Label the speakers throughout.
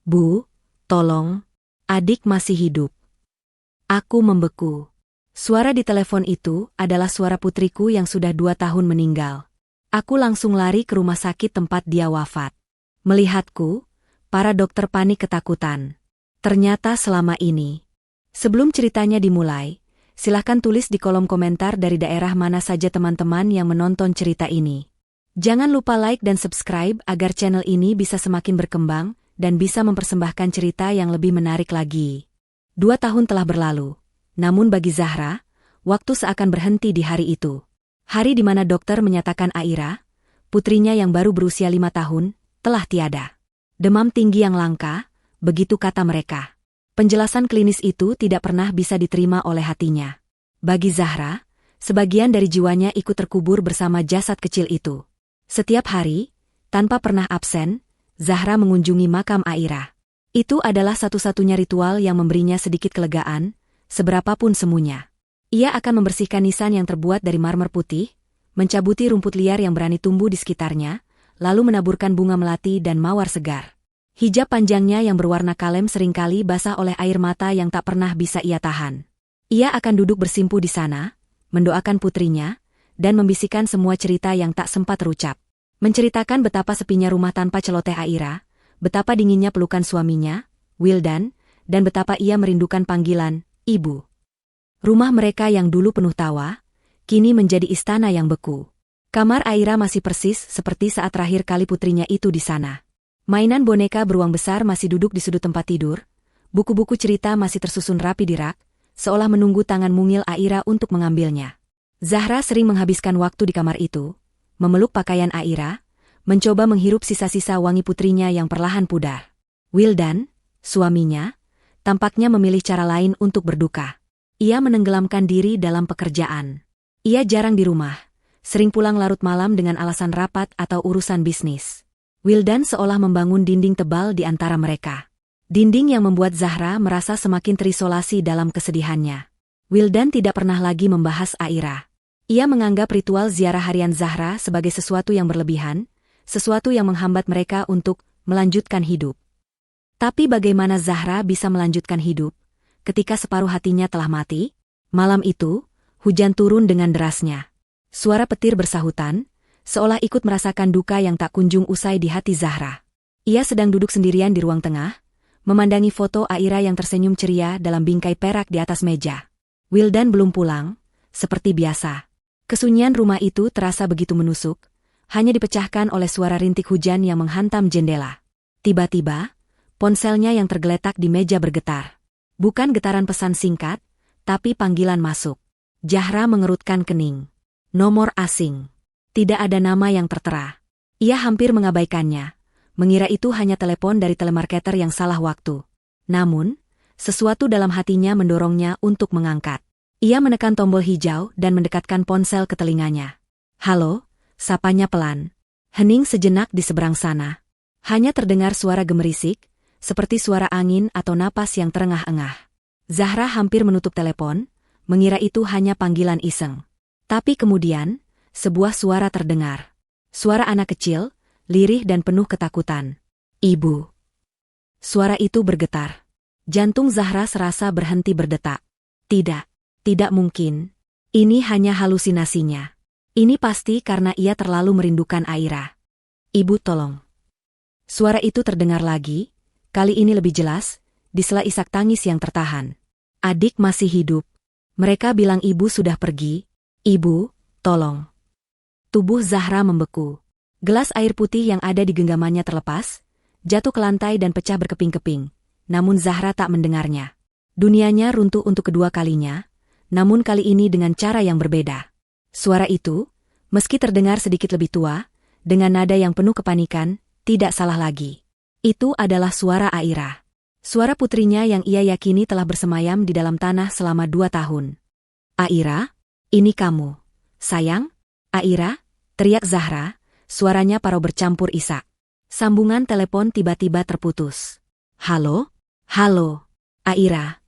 Speaker 1: Bu, tolong, adik masih hidup. Aku membeku. Suara di telepon itu adalah suara putriku yang sudah 2 tahun meninggal. Aku langsung lari ke rumah sakit tempat dia wafat. Melihatku, para dokter panik ketakutan. Ternyata selama ini. Sebelum ceritanya dimulai, silahkan tulis di kolom komentar dari daerah mana saja teman-teman yang menonton cerita ini. Jangan lupa like dan subscribe agar channel ini bisa semakin berkembang dan bisa mempersembahkan cerita yang lebih menarik lagi. 2 tahun telah berlalu, namun bagi Zahra, waktu seakan berhenti di hari itu. Hari di mana dokter menyatakan Aira, putrinya yang baru berusia 5 tahun, telah tiada. Demam tinggi yang langka, begitu kata mereka. Penjelasan klinis itu tidak pernah bisa diterima oleh hatinya. Bagi Zahra, sebagian dari jiwanya ikut terkubur bersama jasad kecil itu. Setiap hari, tanpa pernah absen, Zahra mengunjungi makam Aira. Itu adalah satu-satunya ritual yang memberinya sedikit kelegaan, seberapapun semuanya. Ia akan membersihkan nisan yang terbuat dari marmer putih, mencabuti rumput liar yang berani tumbuh di sekitarnya, lalu menaburkan bunga melati dan mawar segar. Hijab panjangnya yang berwarna kalem seringkali basah oleh air mata yang tak pernah bisa ia tahan. Ia akan duduk bersimpu di sana, mendoakan putrinya, dan membisikkan semua cerita yang tak sempat terucap. Menceritakan betapa sepinya rumah tanpa celoteh Aira, betapa dinginnya pelukan suaminya, Wildan, dan betapa ia merindukan panggilan, Ibu. Rumah mereka yang dulu penuh tawa, kini menjadi istana yang beku. Kamar Aira masih persis seperti saat terakhir kali putrinya itu di sana. Mainan boneka beruang besar masih duduk di sudut tempat tidur, buku-buku cerita masih tersusun rapi di rak, seolah menunggu tangan mungil Aira untuk mengambilnya. Zahra sering menghabiskan waktu di kamar itu, memeluk pakaian Aira, mencoba menghirup sisa-sisa wangi putrinya yang perlahan pudar. Wildan, suaminya, tampaknya memilih cara lain untuk berduka. Ia menenggelamkan diri dalam pekerjaan. Ia jarang di rumah, sering pulang larut malam dengan alasan rapat atau urusan bisnis. Wildan seolah membangun dinding tebal di antara mereka. Dinding yang membuat Zahra merasa semakin terisolasi dalam kesedihannya. Wildan tidak pernah lagi membahas Aira. Ia menganggap ritual ziarah harian Zahra sebagai sesuatu yang berlebihan, sesuatu yang menghambat mereka untuk melanjutkan hidup. Tapi bagaimana Zahra bisa melanjutkan hidup ketika separuh hatinya telah mati? Malam itu, hujan turun dengan derasnya. Suara petir bersahutan, seolah ikut merasakan duka yang tak kunjung usai di hati Zahra. Ia sedang duduk sendirian di ruang tengah, memandangi foto Aira yang tersenyum ceria dalam bingkai perak di atas meja. Wildan belum pulang, seperti biasa. Kesunyian rumah itu terasa begitu menusuk, hanya dipecahkan oleh suara rintik hujan yang menghantam jendela. Tiba-tiba, ponselnya yang tergeletak di meja bergetar. Bukan getaran pesan singkat, tapi panggilan masuk. Zahra mengerutkan kening. Nomor asing. Tidak ada nama yang tertera. Ia hampir mengabaikannya, mengira itu hanya telepon dari telemarketer yang salah waktu. Namun, sesuatu dalam hatinya mendorongnya untuk mengangkat. Ia menekan tombol hijau dan mendekatkan ponsel ke telinganya. Halo, sapanya pelan. Hening sejenak di seberang sana. Hanya terdengar suara gemerisik, seperti suara angin atau napas yang terengah-engah. Zahra hampir menutup telepon, mengira itu hanya panggilan iseng. Tapi kemudian, sebuah suara terdengar. Suara anak kecil, lirih dan penuh ketakutan. Ibu. Suara itu bergetar. Jantung Zahra serasa berhenti berdetak. Tidak mungkin. Ini hanya halusinasinya. Ini pasti karena ia terlalu merindukan Aira. Ibu tolong. Suara itu terdengar lagi, kali ini lebih jelas, di sela isak tangis yang tertahan. Adik masih hidup. Mereka bilang ibu sudah pergi. Ibu, tolong. Tubuh Zahra membeku. Gelas air putih yang ada di genggamannya terlepas, jatuh ke lantai dan pecah berkeping-keping. Namun Zahra tak mendengarnya. Dunianya runtuh untuk kedua kalinya, namun kali ini dengan cara yang berbeda. Suara itu, meski terdengar sedikit lebih tua, dengan nada yang penuh kepanikan, tidak salah lagi. Itu adalah suara Aira. Suara putrinya yang ia yakini telah bersemayam di dalam tanah selama 2 tahun. Aira, ini kamu. Sayang? Aira, teriak Zahra, suaranya parau bercampur isak. Sambungan telepon tiba-tiba terputus. Halo? Halo? Aira.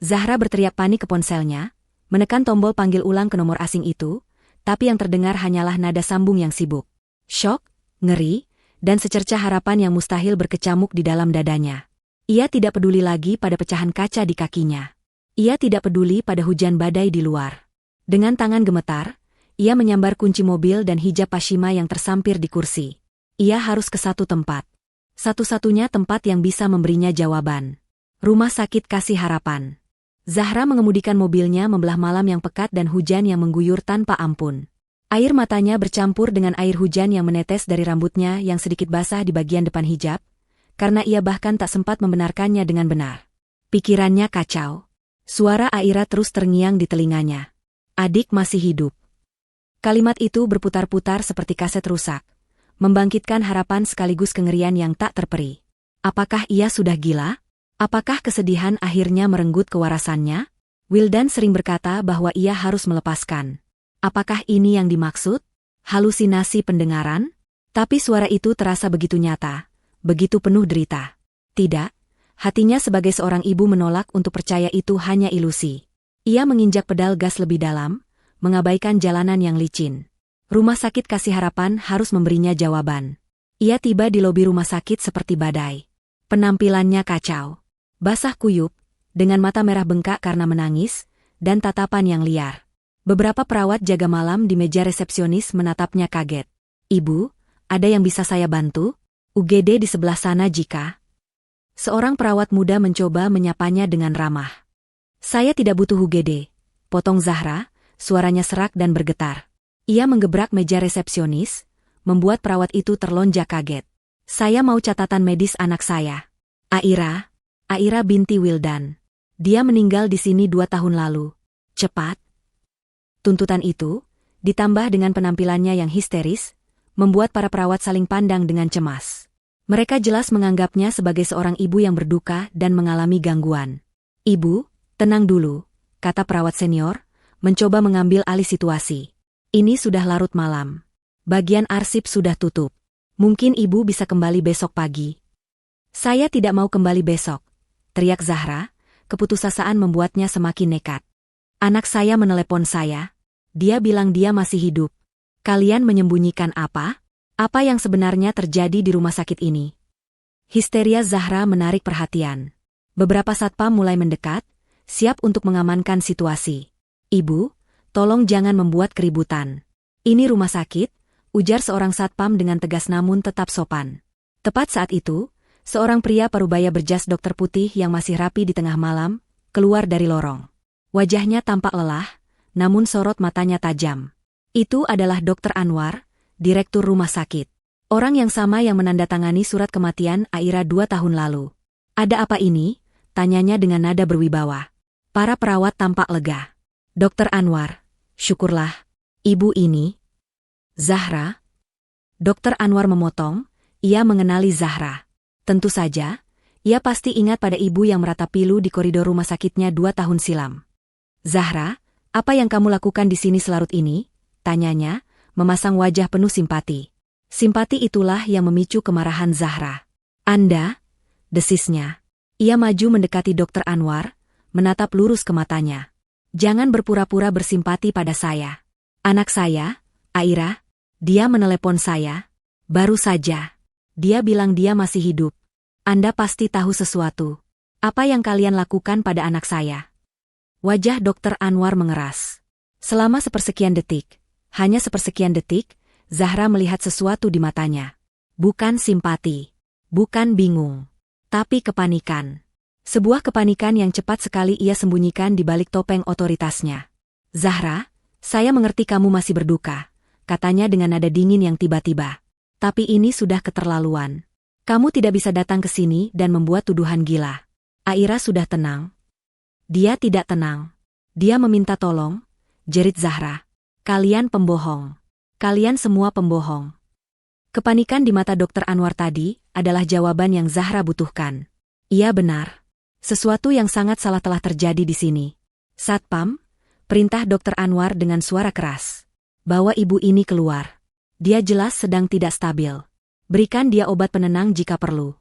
Speaker 1: Zahra berteriak panik ke ponselnya, menekan tombol panggil ulang ke nomor asing itu, tapi yang terdengar hanyalah nada sambung yang sibuk. Syok, ngeri, dan secercah harapan yang mustahil berkecamuk di dalam dadanya. Ia tidak peduli lagi pada pecahan kaca di kakinya. Ia tidak peduli pada hujan badai di luar. Dengan tangan gemetar, ia menyambar kunci mobil dan hijab pashima yang tersampir di kursi. Ia harus ke satu tempat. Satu-satunya tempat yang bisa memberinya jawaban. Rumah sakit Kasih Harapan. Zahra mengemudikan mobilnya membelah malam yang pekat dan hujan yang mengguyur tanpa ampun. Air matanya bercampur dengan air hujan yang menetes dari rambutnya yang sedikit basah di bagian depan hijab, karena ia bahkan tak sempat membenarkannya dengan benar. Pikirannya kacau. Suara Aira terus terngiang di telinganya. Adik masih hidup. Kalimat itu berputar-putar seperti kaset rusak, membangkitkan harapan sekaligus kengerian yang tak terperi. Apakah ia sudah gila? Apakah kesedihan akhirnya merenggut kewarasannya? Wildan sering berkata bahwa ia harus melepaskan. Apakah ini yang dimaksud? Halusinasi pendengaran? Tapi suara itu terasa begitu nyata, begitu penuh derita. Tidak, hatinya sebagai seorang ibu menolak untuk percaya itu hanya ilusi. Ia menginjak pedal gas lebih dalam, mengabaikan jalanan yang licin. Rumah sakit Kasih Harapan harus memberinya jawaban. Ia tiba di lobi rumah sakit seperti badai. Penampilannya kacau. Basah kuyup, dengan mata merah bengkak karena menangis, dan tatapan yang liar. Beberapa perawat jaga malam di meja resepsionis menatapnya kaget. Ibu, ada yang bisa saya bantu? UGD di sebelah sana jika. Seorang perawat muda mencoba menyapanya dengan ramah. Saya tidak butuh UGD, potong Zahra, suaranya serak dan bergetar. Ia menggebrak meja resepsionis, membuat perawat itu terlonjak kaget. Saya mau catatan medis anak saya. Aira binti Wildan. Dia meninggal di sini 2 tahun lalu. Cepat. Tuntutan itu, ditambah dengan penampilannya yang histeris, membuat para perawat saling pandang dengan cemas. Mereka jelas menganggapnya sebagai seorang ibu yang berduka dan mengalami gangguan. Ibu, tenang dulu, kata perawat senior, mencoba mengambil alih situasi. Ini sudah larut malam. Bagian arsip sudah tutup. Mungkin ibu bisa kembali besok pagi. Saya tidak mau kembali besok, teriak Zahra, keputusasaan membuatnya semakin nekat. Anak saya menelepon saya. Dia bilang dia masih hidup. Kalian menyembunyikan apa? Apa yang sebenarnya terjadi di rumah sakit ini? Histeria Zahra menarik perhatian. Beberapa satpam mulai mendekat, siap untuk mengamankan situasi. Ibu, tolong jangan membuat keributan. Ini rumah sakit, ujar seorang satpam dengan tegas namun tetap sopan. Tepat saat itu, seorang pria parubaya berjas dokter putih yang masih rapi di tengah malam, keluar dari lorong. Wajahnya tampak lelah, namun sorot matanya tajam. Itu adalah Dr. Anwar, direktur rumah sakit. Orang yang sama yang menandatangani surat kematian Aira 2 tahun lalu. Ada apa ini? Tanyanya dengan nada berwibawa. Para perawat tampak lega. Dr. Anwar, syukurlah. Ibu ini. Zahra? Dr. Anwar memotong, ia mengenali Zahra. Tentu saja, ia pasti ingat pada ibu yang meratapi pilu di koridor rumah sakitnya 2 tahun silam. Zahra, apa yang kamu lakukan di sini selarut ini? Tanyanya, memasang wajah penuh simpati. Simpati itulah yang memicu kemarahan Zahra. Anda? Desisnya. Ia maju mendekati Dr. Anwar, menatap lurus ke matanya. Jangan berpura-pura bersimpati pada saya. Anak saya, Aira, dia menelepon saya. Baru saja. Dia bilang dia masih hidup. Anda pasti tahu sesuatu. Apa yang kalian lakukan pada anak saya? Wajah Dr. Anwar mengeras. Selama sepersekian detik, hanya sepersekian detik, Zahra melihat sesuatu di matanya. Bukan simpati, bukan bingung, tapi kepanikan. Sebuah kepanikan yang cepat sekali ia sembunyikan di balik topeng otoritasnya. Zahra, saya mengerti kamu masih berduka, katanya dengan nada dingin yang tiba-tiba. Tapi ini sudah keterlaluan. Kamu tidak bisa datang ke sini dan membuat tuduhan gila. Aira sudah tenang. Dia tidak tenang. Dia meminta tolong, jerit Zahra. Kalian pembohong. Kalian semua pembohong. Kepanikan di mata Dr. Anwar tadi adalah jawaban yang Zahra butuhkan. Iya benar. Sesuatu yang sangat salah telah terjadi di sini. Satpam, perintah Dr. Anwar dengan suara keras. Bawa ibu ini keluar. Dia jelas sedang tidak stabil. Berikan dia obat penenang jika perlu.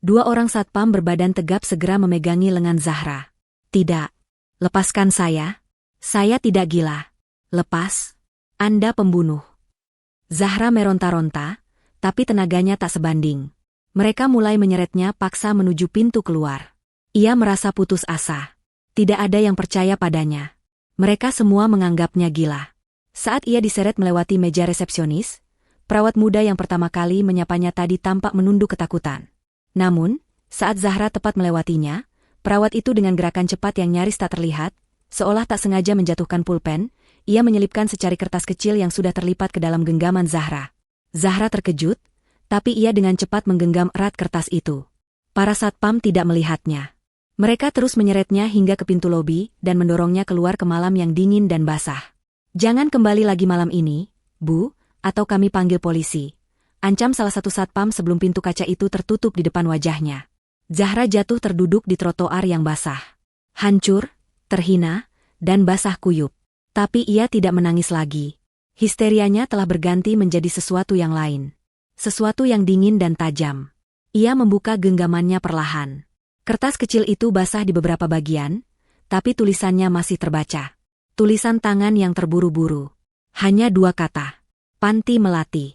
Speaker 1: 2 orang satpam berbadan tegap segera memegangi lengan Zahra. Tidak. Lepaskan saya. Saya tidak gila. Lepas. Anda pembunuh. Zahra meronta-ronta, tapi tenaganya tak sebanding. Mereka mulai menyeretnya paksa menuju pintu keluar. Ia merasa putus asa. Tidak ada yang percaya padanya. Mereka semua menganggapnya gila. Saat ia diseret melewati meja resepsionis, perawat muda yang pertama kali menyapanya tadi tampak menunduk ketakutan. Namun, saat Zahra tepat melewatinya, perawat itu dengan gerakan cepat yang nyaris tak terlihat, seolah tak sengaja menjatuhkan pulpen, ia menyelipkan secari kertas kecil yang sudah terlipat ke dalam genggaman Zahra. Zahra terkejut, tapi ia dengan cepat menggenggam erat kertas itu. Para satpam tidak melihatnya. Mereka terus menyeretnya hingga ke pintu lobi dan mendorongnya keluar ke malam yang dingin dan basah. "Jangan kembali lagi malam ini, Bu, atau kami panggil polisi," ancam salah satu satpam sebelum pintu kaca itu tertutup di depan wajahnya. Zahra jatuh terduduk di trotoar yang basah. Hancur, terhina, dan basah kuyup. Tapi ia tidak menangis lagi. Histerianya telah berganti menjadi sesuatu yang lain. Sesuatu yang dingin dan tajam. Ia membuka genggamannya perlahan. Kertas kecil itu basah di beberapa bagian, tapi tulisannya masih terbaca. Tulisan tangan yang terburu-buru. Hanya 2 kata. Panti Melati.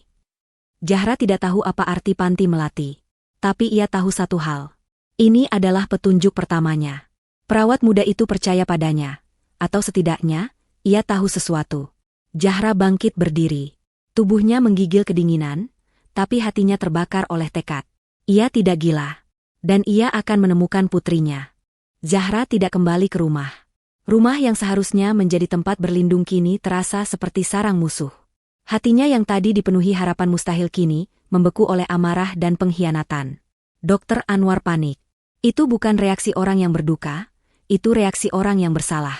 Speaker 1: Zahra tidak tahu apa arti Panti Melati. Tapi ia tahu satu hal. Ini adalah petunjuk pertamanya. Perawat muda itu percaya padanya. Atau setidaknya, ia tahu sesuatu. Zahra bangkit berdiri. Tubuhnya menggigil kedinginan, tapi hatinya terbakar oleh tekad. Ia tidak gila. Dan ia akan menemukan putrinya. Zahra tidak kembali ke rumah. Rumah yang seharusnya menjadi tempat berlindung kini terasa seperti sarang musuh. Hatinya yang tadi dipenuhi harapan mustahil kini, membeku oleh amarah dan pengkhianatan. Dokter Anwar panik. Itu bukan reaksi orang yang berduka, itu reaksi orang yang bersalah.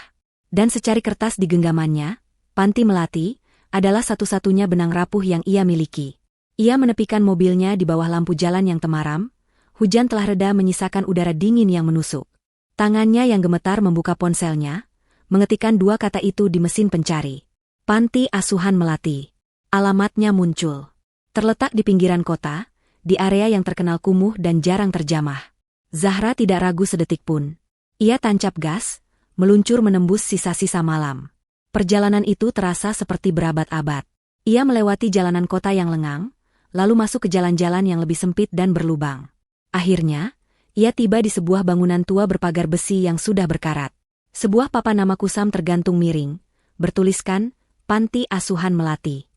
Speaker 1: Dan secari kertas di genggamannya, Panti Melati, adalah satu-satunya benang rapuh yang ia miliki. Ia menepikan mobilnya di bawah lampu jalan yang temaram, hujan telah reda menyisakan udara dingin yang menusuk. Tangannya yang gemetar membuka ponselnya, mengetikkan 2 kata itu di mesin pencari. Panti Asuhan Melati. Alamatnya muncul. Terletak di pinggiran kota, di area yang terkenal kumuh dan jarang terjamah. Zahra tidak ragu sedetik pun. Ia tancap gas, meluncur menembus sisa-sisa malam. Perjalanan itu terasa seperti berabad-abad. Ia melewati jalanan kota yang lengang, lalu masuk ke jalan-jalan yang lebih sempit dan berlubang. Akhirnya, ia tiba di sebuah bangunan tua berpagar besi yang sudah berkarat. Sebuah papan nama kusam tergantung miring, bertuliskan, Panti Asuhan Melati.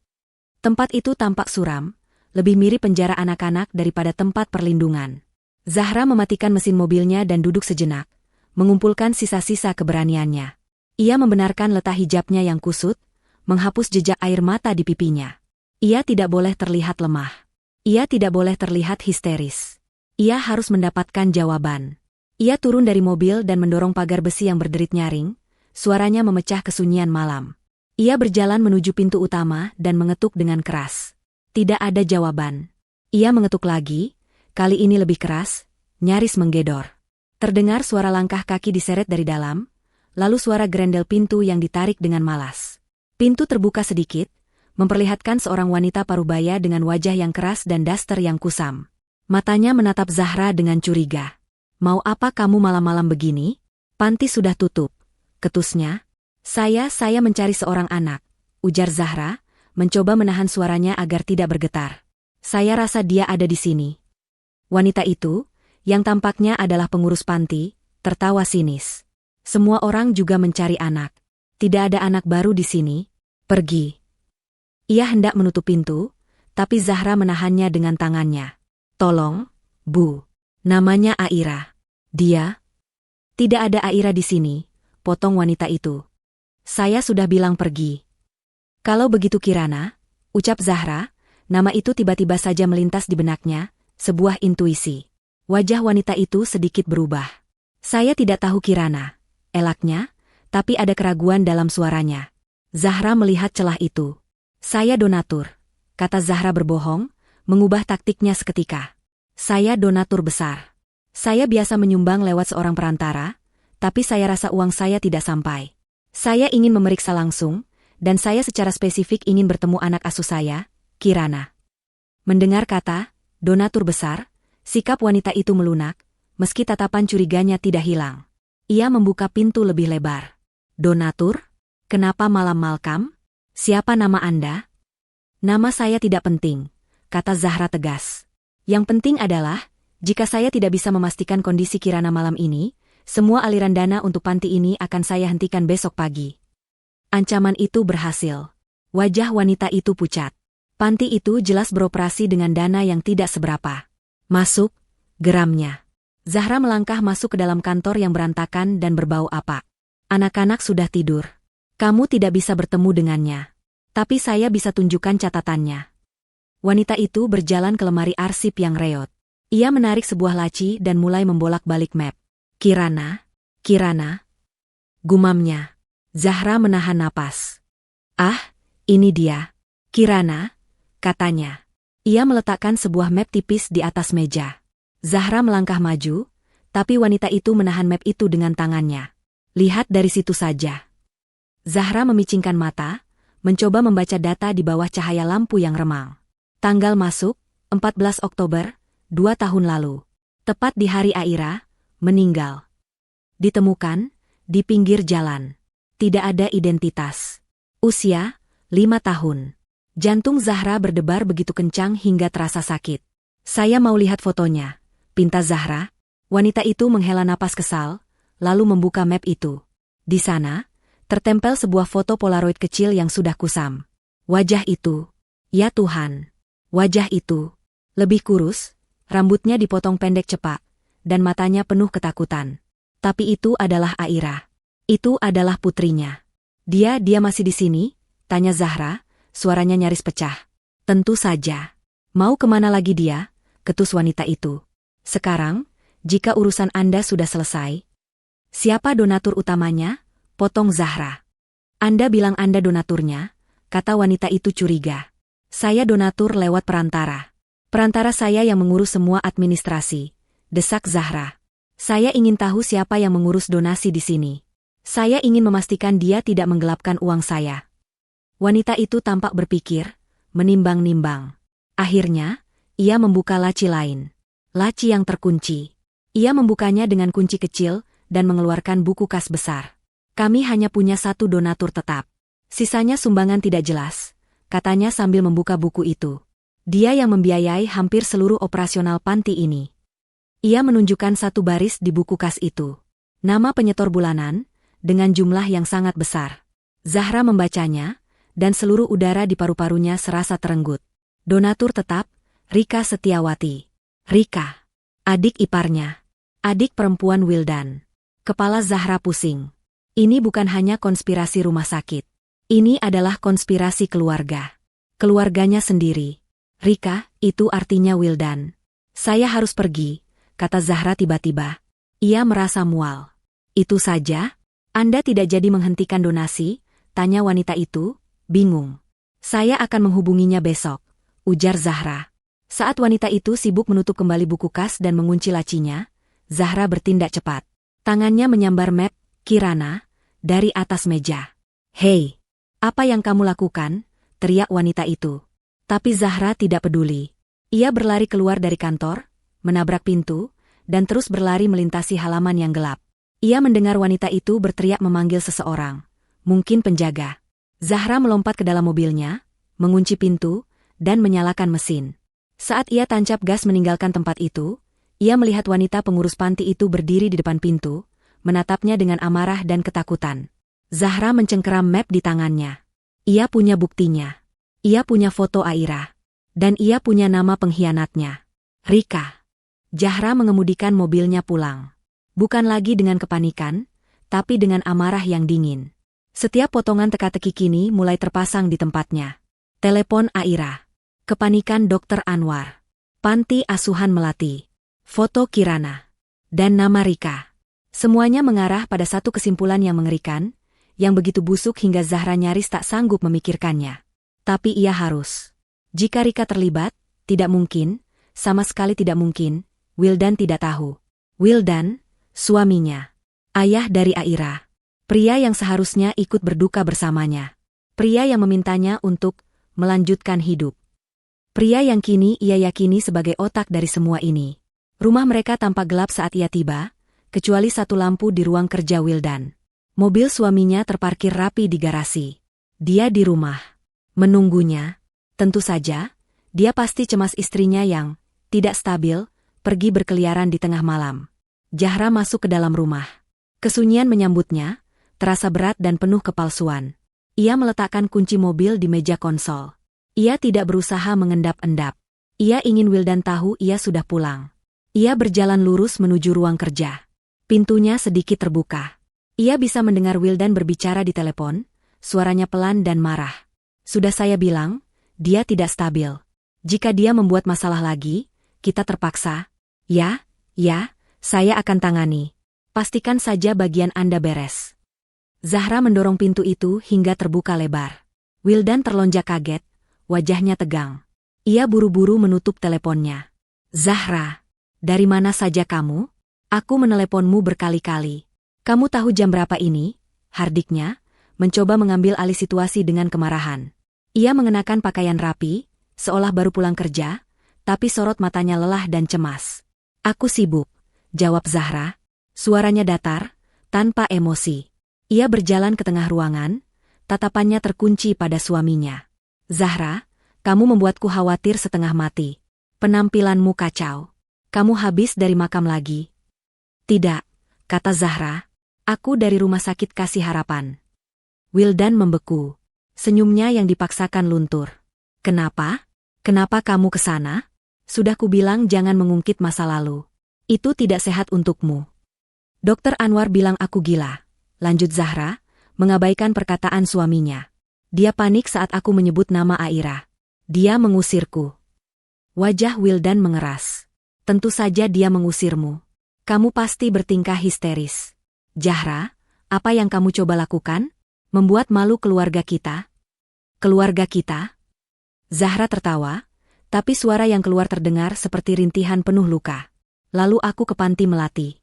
Speaker 1: Tempat itu tampak suram, lebih mirip penjara anak-anak daripada tempat perlindungan. Zahra mematikan mesin mobilnya dan duduk sejenak, mengumpulkan sisa-sisa keberaniannya. Ia membenarkan letak hijabnya yang kusut, menghapus jejak air mata di pipinya. Ia tidak boleh terlihat lemah. Ia tidak boleh terlihat histeris. Ia harus mendapatkan jawaban. Ia turun dari mobil dan mendorong pagar besi yang berderit nyaring, suaranya memecah kesunyian malam. Ia berjalan menuju pintu utama dan mengetuk dengan keras. Tidak ada jawaban. Ia mengetuk lagi, kali ini lebih keras, nyaris menggedor. Terdengar suara langkah kaki diseret dari dalam, lalu suara gerendel pintu yang ditarik dengan malas. Pintu terbuka sedikit, memperlihatkan seorang wanita parubaya dengan wajah yang keras dan daster yang kusam. Matanya menatap Zahra dengan curiga. "Mau apa kamu malam-malam begini? Panti sudah tutup," ketusnya. Saya mencari seorang anak," ujar Zahra, mencoba menahan suaranya agar tidak bergetar. "Saya rasa dia ada di sini." Wanita itu, yang tampaknya adalah pengurus panti, tertawa sinis. "Semua orang juga mencari anak. Tidak ada anak baru di sini. Pergi." Ia hendak menutup pintu, tapi Zahra menahannya dengan tangannya. "Tolong, Bu. Namanya Aira." "Dia?" "Tidak ada Aira di sini," potong wanita itu. "Saya sudah bilang pergi." "Kalau begitu Kirana," ucap Zahra, nama itu tiba-tiba saja melintas di benaknya, sebuah intuisi. Wajah wanita itu sedikit berubah. "Saya tidak tahu Kirana," elaknya, tapi ada keraguan dalam suaranya. Zahra melihat celah itu. "Saya donatur," kata Zahra berbohong, mengubah taktiknya seketika. "Saya donatur besar. Saya biasa menyumbang lewat seorang perantara, tapi saya rasa uang saya tidak sampai. Saya ingin memeriksa langsung, dan saya secara spesifik ingin bertemu anak asuh saya, Kirana." Mendengar kata, donatur besar, sikap wanita itu melunak, meski tatapan curiganya tidak hilang. Ia membuka pintu lebih lebar. "Donatur? Kenapa malam Malkam? Siapa nama Anda?" "Nama saya tidak penting," kata Zahra tegas. Yang penting adalah, jika saya tidak bisa memastikan kondisi Kirana malam ini, semua aliran dana untuk panti ini akan saya hentikan besok pagi. Ancaman itu berhasil. Wajah wanita itu pucat. Panti itu jelas beroperasi dengan dana yang tidak seberapa. Masuk, geramnya. Zahra melangkah masuk ke dalam kantor yang berantakan dan berbau apak. Anak-anak sudah tidur. Kamu tidak bisa bertemu dengannya. Tapi saya bisa tunjukkan catatannya. Wanita itu berjalan ke lemari arsip yang reot. Ia menarik sebuah laci dan mulai membolak-balik map. Kirana, Kirana. Gumamnya. Zahra menahan napas. Ah, ini dia. Kirana, katanya. Ia meletakkan sebuah map tipis di atas meja. Zahra melangkah maju, tapi wanita itu menahan map itu dengan tangannya. Lihat dari situ saja. Zahra memicingkan mata, mencoba membaca data di bawah cahaya lampu yang remang. Tanggal masuk, 14 Oktober, 2 tahun lalu. Tepat di hari Aira meninggal. Ditemukan, di pinggir jalan. Tidak ada identitas. Usia, 5 tahun. Jantung Zahra berdebar begitu kencang hingga terasa sakit. Saya mau lihat fotonya, pinta Zahra. Wanita itu menghela napas kesal, lalu membuka map itu. Di sana, tertempel sebuah foto Polaroid kecil yang sudah kusam. Wajah itu, ya Tuhan. Wajah itu, lebih kurus, rambutnya dipotong pendek cepat, dan matanya penuh ketakutan. Tapi itu adalah Aira. Itu adalah putrinya. Dia masih di sini? Tanya Zahra, suaranya nyaris pecah. Tentu saja. Mau kemana lagi dia? Ketus wanita itu. Sekarang, jika urusan Anda sudah selesai. Siapa donatur utamanya? Potong Zahra. Anda bilang Anda donaturnya? Kata wanita itu curiga. Saya donatur lewat perantara. Perantara saya yang mengurus semua administrasi. Desak Zahra. Saya ingin tahu siapa yang mengurus donasi di sini. Saya ingin memastikan dia tidak menggelapkan uang saya. Wanita itu tampak berpikir, menimbang-nimbang. Akhirnya, ia membuka laci lain. Laci yang terkunci. Ia membukanya dengan kunci kecil dan mengeluarkan buku kas besar. Kami hanya punya satu donatur tetap. Sisanya sumbangan tidak jelas. Katanya sambil membuka buku itu. Dia yang membiayai hampir seluruh operasional panti ini. Ia menunjukkan satu baris di buku kas itu. Nama penyetor bulanan, dengan jumlah yang sangat besar. Zahra membacanya, dan seluruh udara di paru-parunya serasa terenggut. Donatur tetap, Rika Setiawati. Rika. Adik iparnya. Adik perempuan Wildan. Kepala Zahra pusing. Ini bukan hanya konspirasi rumah sakit. Ini adalah konspirasi keluarga. Keluarganya sendiri. Rika, itu artinya Wildan. Saya harus pergi, kata Zahra tiba-tiba. Ia merasa mual. Itu saja? Anda tidak jadi menghentikan donasi? Tanya wanita itu, bingung. Saya akan menghubunginya besok, ujar Zahra. Saat wanita itu sibuk menutup kembali buku kas dan mengunci lacinya, Zahra bertindak cepat. Tangannya menyambar map, Kirana, dari atas meja. Hei! Apa yang kamu lakukan? Teriak wanita itu. Tapi Zahra tidak peduli. Ia berlari keluar dari kantor, menabrak pintu, dan terus berlari melintasi halaman yang gelap. Ia mendengar wanita itu berteriak memanggil seseorang. Mungkin penjaga. Zahra melompat ke dalam mobilnya, mengunci pintu, dan menyalakan mesin. Saat ia tancap gas meninggalkan tempat itu, ia melihat wanita pengurus panti itu berdiri di depan pintu, menatapnya dengan amarah dan ketakutan. Zahra mencengkeram map di tangannya. Ia punya buktinya. Ia punya foto Aira. Dan ia punya nama pengkhianatnya. Rika. Zahra mengemudikan mobilnya pulang. Bukan lagi dengan kepanikan, tapi dengan amarah yang dingin. Setiap potongan teka-teki kini mulai terpasang di tempatnya. Telepon Aira. Kepanikan Dr. Anwar. Panti asuhan Melati. Foto Kirana. Dan nama Rika. Semuanya mengarah pada satu kesimpulan yang mengerikan, yang begitu busuk hingga Zahra nyaris tak sanggup memikirkannya. Tapi ia harus. Jika Rika terlibat, tidak mungkin, sama sekali tidak mungkin, Wildan tidak tahu. Wildan, suaminya. Ayah dari Aira. Pria yang seharusnya ikut berduka bersamanya. Pria yang memintanya untuk melanjutkan hidup. Pria yang kini ia yakini sebagai otak dari semua ini. Rumah mereka tampak gelap saat ia tiba, kecuali satu lampu di ruang kerja Wildan. Mobil suaminya terparkir rapi di garasi. Dia di rumah. Menunggunya. Tentu saja, Dia pasti cemas istrinya yang tidak stabil, pergi berkeliaran di tengah malam. Zahra masuk ke dalam rumah. Kesunyian menyambutnya, terasa berat dan penuh kepalsuan. Ia meletakkan kunci mobil di meja konsol. Ia tidak berusaha mengendap-endap. Ia ingin Wildan tahu ia sudah pulang. Ia berjalan lurus menuju ruang kerja. Pintunya sedikit terbuka. Ia bisa mendengar Wildan berbicara di telepon, suaranya pelan dan marah. Sudah saya bilang, dia tidak stabil. Jika dia membuat masalah lagi, kita terpaksa. Ya, saya akan tangani. Pastikan saja bagian Anda beres. Zahra mendorong pintu itu hingga terbuka lebar. Wildan terlonjak kaget, wajahnya tegang. Ia buru-buru menutup teleponnya. Zahra, dari mana saja kamu? Aku meneleponmu berkali-kali. Kamu tahu jam berapa ini? Hardiknya, mencoba mengambil alih situasi dengan kemarahan. Ia mengenakan pakaian rapi, seolah baru pulang kerja, tapi sorot matanya lelah dan cemas. Aku sibuk, jawab Zahra. Suaranya datar, tanpa emosi. Ia berjalan ke tengah ruangan, tatapannya terkunci pada suaminya. Zahra, kamu membuatku khawatir setengah mati. Penampilanmu kacau. Kamu habis dari makam lagi. Tidak, kata Zahra. Aku dari rumah sakit Kasih Harapan. Wildan membeku. Senyumnya yang dipaksakan luntur. Kenapa? Kenapa kamu ke sana? Sudah kubilang jangan mengungkit masa lalu. Itu tidak sehat untukmu. Dokter Anwar bilang aku gila. Lanjut Zahra, mengabaikan perkataan suaminya. Dia panik saat aku menyebut nama Aira. Dia mengusirku. Wajah Wildan mengeras. Tentu saja dia mengusirmu. Kamu pasti bertingkah histeris. Zahra, apa yang kamu coba lakukan? Membuat malu keluarga kita? Keluarga kita? Zahra tertawa, tapi suara yang keluar terdengar seperti rintihan penuh luka. Lalu aku ke panti melati.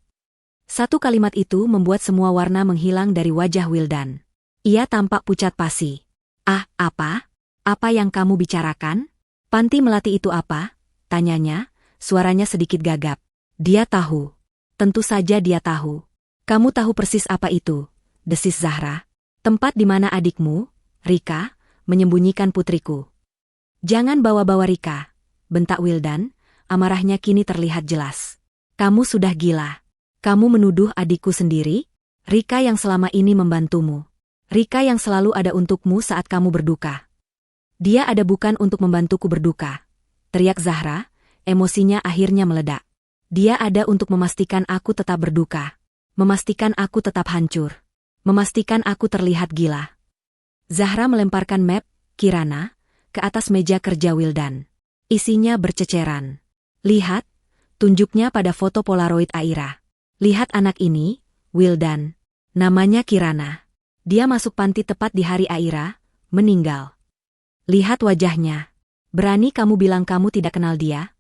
Speaker 1: Satu kalimat itu membuat semua warna menghilang dari wajah Wildan. Ia tampak pucat pasi. Ah, apa? Apa yang kamu bicarakan? Panti melati itu apa? Tanyanya, suaranya sedikit gagap. Dia tahu. Tentu saja dia tahu. Kamu tahu persis apa itu, desis Zahra. Tempat di mana adikmu, Rika, menyembunyikan putriku. Jangan bawa-bawa Rika, bentak Wildan, amarahnya kini terlihat jelas. Kamu sudah gila. Kamu menuduh adikku sendiri? Rika yang selama ini membantumu. Rika yang selalu ada untukmu saat kamu berduka. Dia ada bukan untuk membantuku berduka. Teriak Zahra, emosinya akhirnya meledak. Dia ada untuk memastikan aku tetap berduka. Memastikan aku tetap hancur. Memastikan aku terlihat gila. Zahra melemparkan map, Kirana, ke atas meja kerja Wildan. Isinya berceceran. Lihat, tunjuknya pada foto Polaroid Aira. Lihat anak ini, Wildan. Namanya Kirana. Dia masuk panti tepat di hari Aira, meninggal. Lihat wajahnya. Berani kamu bilang kamu tidak kenal dia?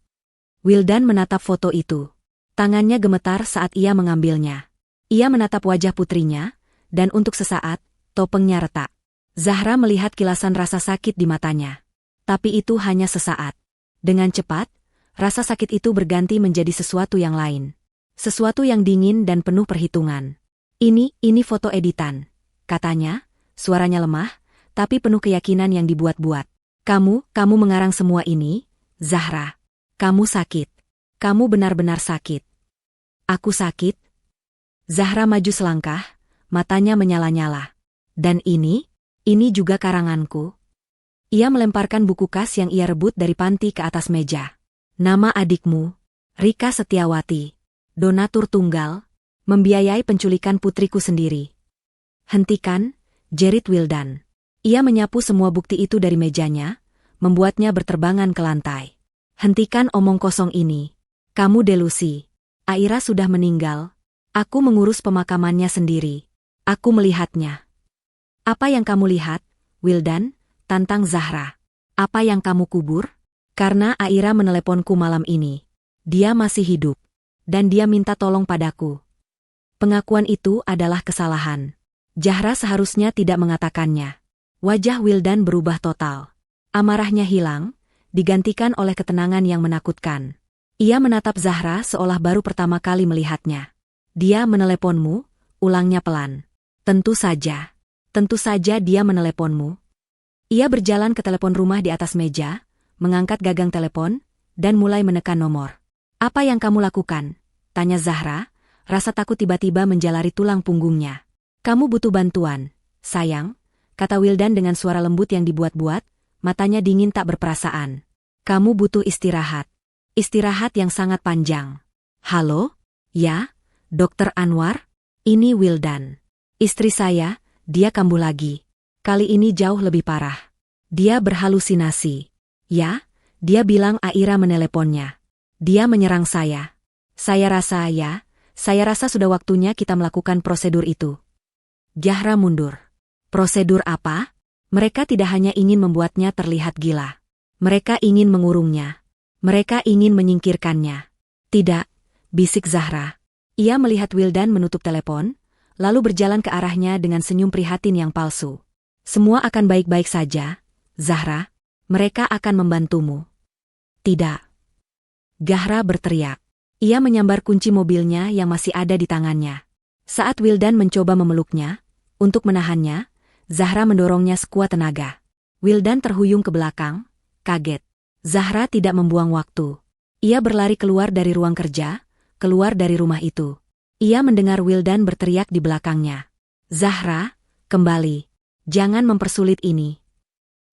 Speaker 1: Wildan menatap foto itu. Tangannya gemetar saat ia mengambilnya. Ia menatap wajah putrinya, dan untuk sesaat, topengnya retak. Zahra melihat kilasan rasa sakit di matanya. Tapi itu hanya sesaat. Dengan cepat, rasa sakit itu berganti menjadi sesuatu yang lain. Sesuatu yang dingin dan penuh perhitungan. Ini foto editan, katanya, suaranya lemah, tapi penuh keyakinan yang dibuat-buat. Kamu mengarang semua ini, Zahra. Kamu sakit. Kamu benar-benar sakit. Aku sakit? Zahra maju selangkah, matanya menyala-nyala. Dan ini juga karanganku. Ia melemparkan buku kas yang ia rebut dari panti ke atas meja. Nama adikmu, Rika Setiawati. Donatur tunggal, membiayai penculikan putriku sendiri. Hentikan, jerit Wildan. Ia menyapu semua bukti itu dari mejanya, membuatnya berterbangan ke lantai. Hentikan omong kosong ini. Kamu delusi. Aira sudah meninggal. Aku mengurus pemakamannya sendiri. Aku melihatnya. Apa yang kamu lihat, Wildan? Tantang Zahra. Apa yang kamu kubur? Karena Aira meneleponku malam ini. Dia masih hidup. Dan dia minta tolong padaku. Pengakuan itu adalah kesalahan. Zahra seharusnya tidak mengatakannya. Wajah Wildan berubah total. Amarahnya hilang, digantikan oleh ketenangan yang menakutkan. Ia menatap Zahra seolah baru pertama kali melihatnya. Dia meneleponmu, ulangnya pelan. Tentu saja dia meneleponmu. Ia berjalan ke telepon rumah di atas meja, mengangkat gagang telepon, dan mulai menekan nomor. "Apa yang kamu lakukan?" tanya Zahra, rasa takut tiba-tiba menjalari tulang punggungnya. "Kamu butuh bantuan, sayang," kata Wildan dengan suara lembut yang dibuat-buat, matanya dingin tak berperasaan. "Kamu butuh istirahat. Istirahat yang sangat panjang." "Halo? Ya, Dokter Anwar? Ini Wildan. Istri saya, dia kambuh lagi. Kali ini jauh lebih parah. Dia berhalusinasi." "Ya?" Dia bilang Aira meneleponnya. "Dia menyerang saya. Saya rasa sudah waktunya kita melakukan prosedur itu." Zahra mundur. "Prosedur apa?" "Mereka tidak hanya ingin membuatnya terlihat gila. Mereka ingin mengurungnya. Mereka ingin menyingkirkannya." "Tidak," bisik Zahra. Ia melihat Wildan menutup telepon, lalu berjalan ke arahnya dengan senyum prihatin yang palsu. "Semua akan baik-baik saja, Zahra. Mereka akan membantumu." "Tidak!" Zahra berteriak. Ia menyambar kunci mobilnya yang masih ada di tangannya. Saat Wildan mencoba memeluknya, untuk menahannya, Zahra mendorongnya sekuat tenaga. Wildan terhuyung ke belakang, kaget. Zahra tidak membuang waktu. Ia berlari keluar dari ruang kerja, keluar dari rumah itu. Ia mendengar Wildan berteriak di belakangnya. "Zahra, kembali. Jangan mempersulit ini."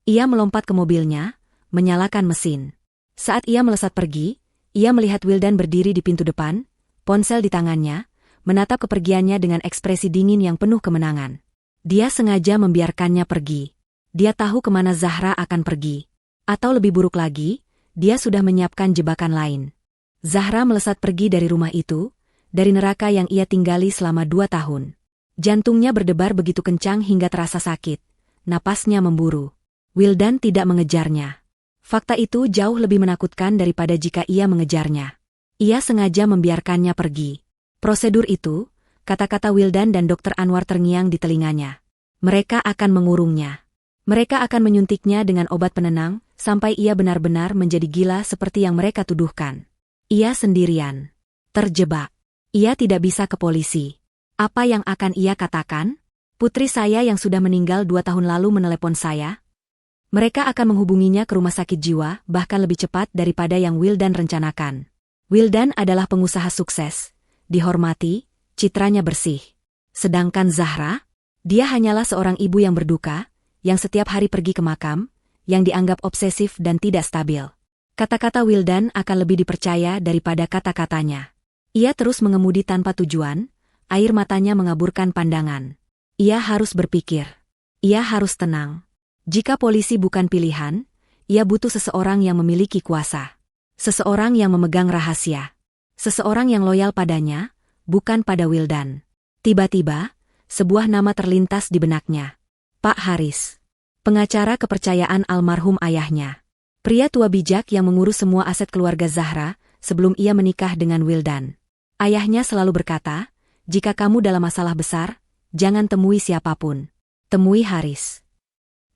Speaker 1: Ia melompat ke mobilnya, menyalakan mesin. Saat ia melesat pergi, ia melihat Wildan berdiri di pintu depan, ponsel di tangannya, menatap kepergiannya dengan ekspresi dingin yang penuh kemenangan. Dia sengaja membiarkannya pergi. Dia tahu kemana Zahra akan pergi. Atau lebih buruk lagi, dia sudah menyiapkan jebakan lain. Zahra melesat pergi dari rumah itu, dari neraka yang ia tinggali selama 2 tahun. Jantungnya berdebar begitu kencang hingga terasa sakit. Napasnya memburu. Wildan tidak mengejarnya. Fakta itu jauh lebih menakutkan daripada jika ia mengejarnya. Ia sengaja membiarkannya pergi. Prosedur itu, kata-kata Wildan dan Dokter Anwar terngiang di telinganya. Mereka akan mengurungnya. Mereka akan menyuntiknya dengan obat penenang, sampai ia benar-benar menjadi gila seperti yang mereka tuduhkan. Ia sendirian. Terjebak. Ia tidak bisa ke polisi. Apa yang akan ia katakan? "Putri saya yang sudah meninggal 2 tahun lalu menelepon saya." Mereka akan menghubunginya ke rumah sakit jiwa, bahkan lebih cepat daripada yang Wildan rencanakan. Wildan adalah pengusaha sukses, dihormati, citranya bersih. Sedangkan Zahra, dia hanyalah seorang ibu yang berduka, yang setiap hari pergi ke makam, yang dianggap obsesif dan tidak stabil. Kata-kata Wildan akan lebih dipercaya daripada kata-katanya. Ia terus mengemudi tanpa tujuan, air matanya mengaburkan pandangan. Ia harus berpikir. Ia harus tenang. Jika polisi bukan pilihan, ia butuh seseorang yang memiliki kuasa. Seseorang yang memegang rahasia. Seseorang yang loyal padanya, bukan pada Wildan. Tiba-tiba, sebuah nama terlintas di benaknya. Pak Haris. Pengacara kepercayaan almarhum ayahnya. Pria tua bijak yang mengurus semua aset keluarga Zahra sebelum ia menikah dengan Wildan. Ayahnya selalu berkata, "Jika kamu dalam masalah besar, jangan temui siapapun. Temui Haris."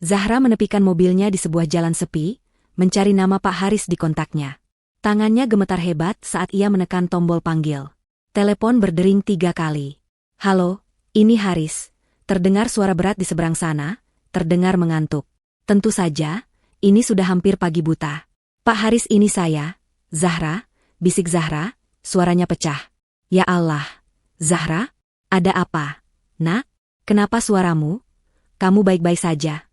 Speaker 1: Zahra menepikan mobilnya di sebuah jalan sepi, mencari nama Pak Haris di kontaknya. Tangannya gemetar hebat saat ia menekan tombol panggil. Telepon berdering 3 kali. "Halo, ini Haris." Terdengar suara berat di seberang sana, terdengar mengantuk. "Tentu saja, ini sudah hampir pagi buta." "Pak Haris, ini saya, Zahra," bisik Zahra, suaranya pecah. "Ya Allah, Zahra, ada apa? Nak, kenapa suaramu? Kamu baik-baik saja?"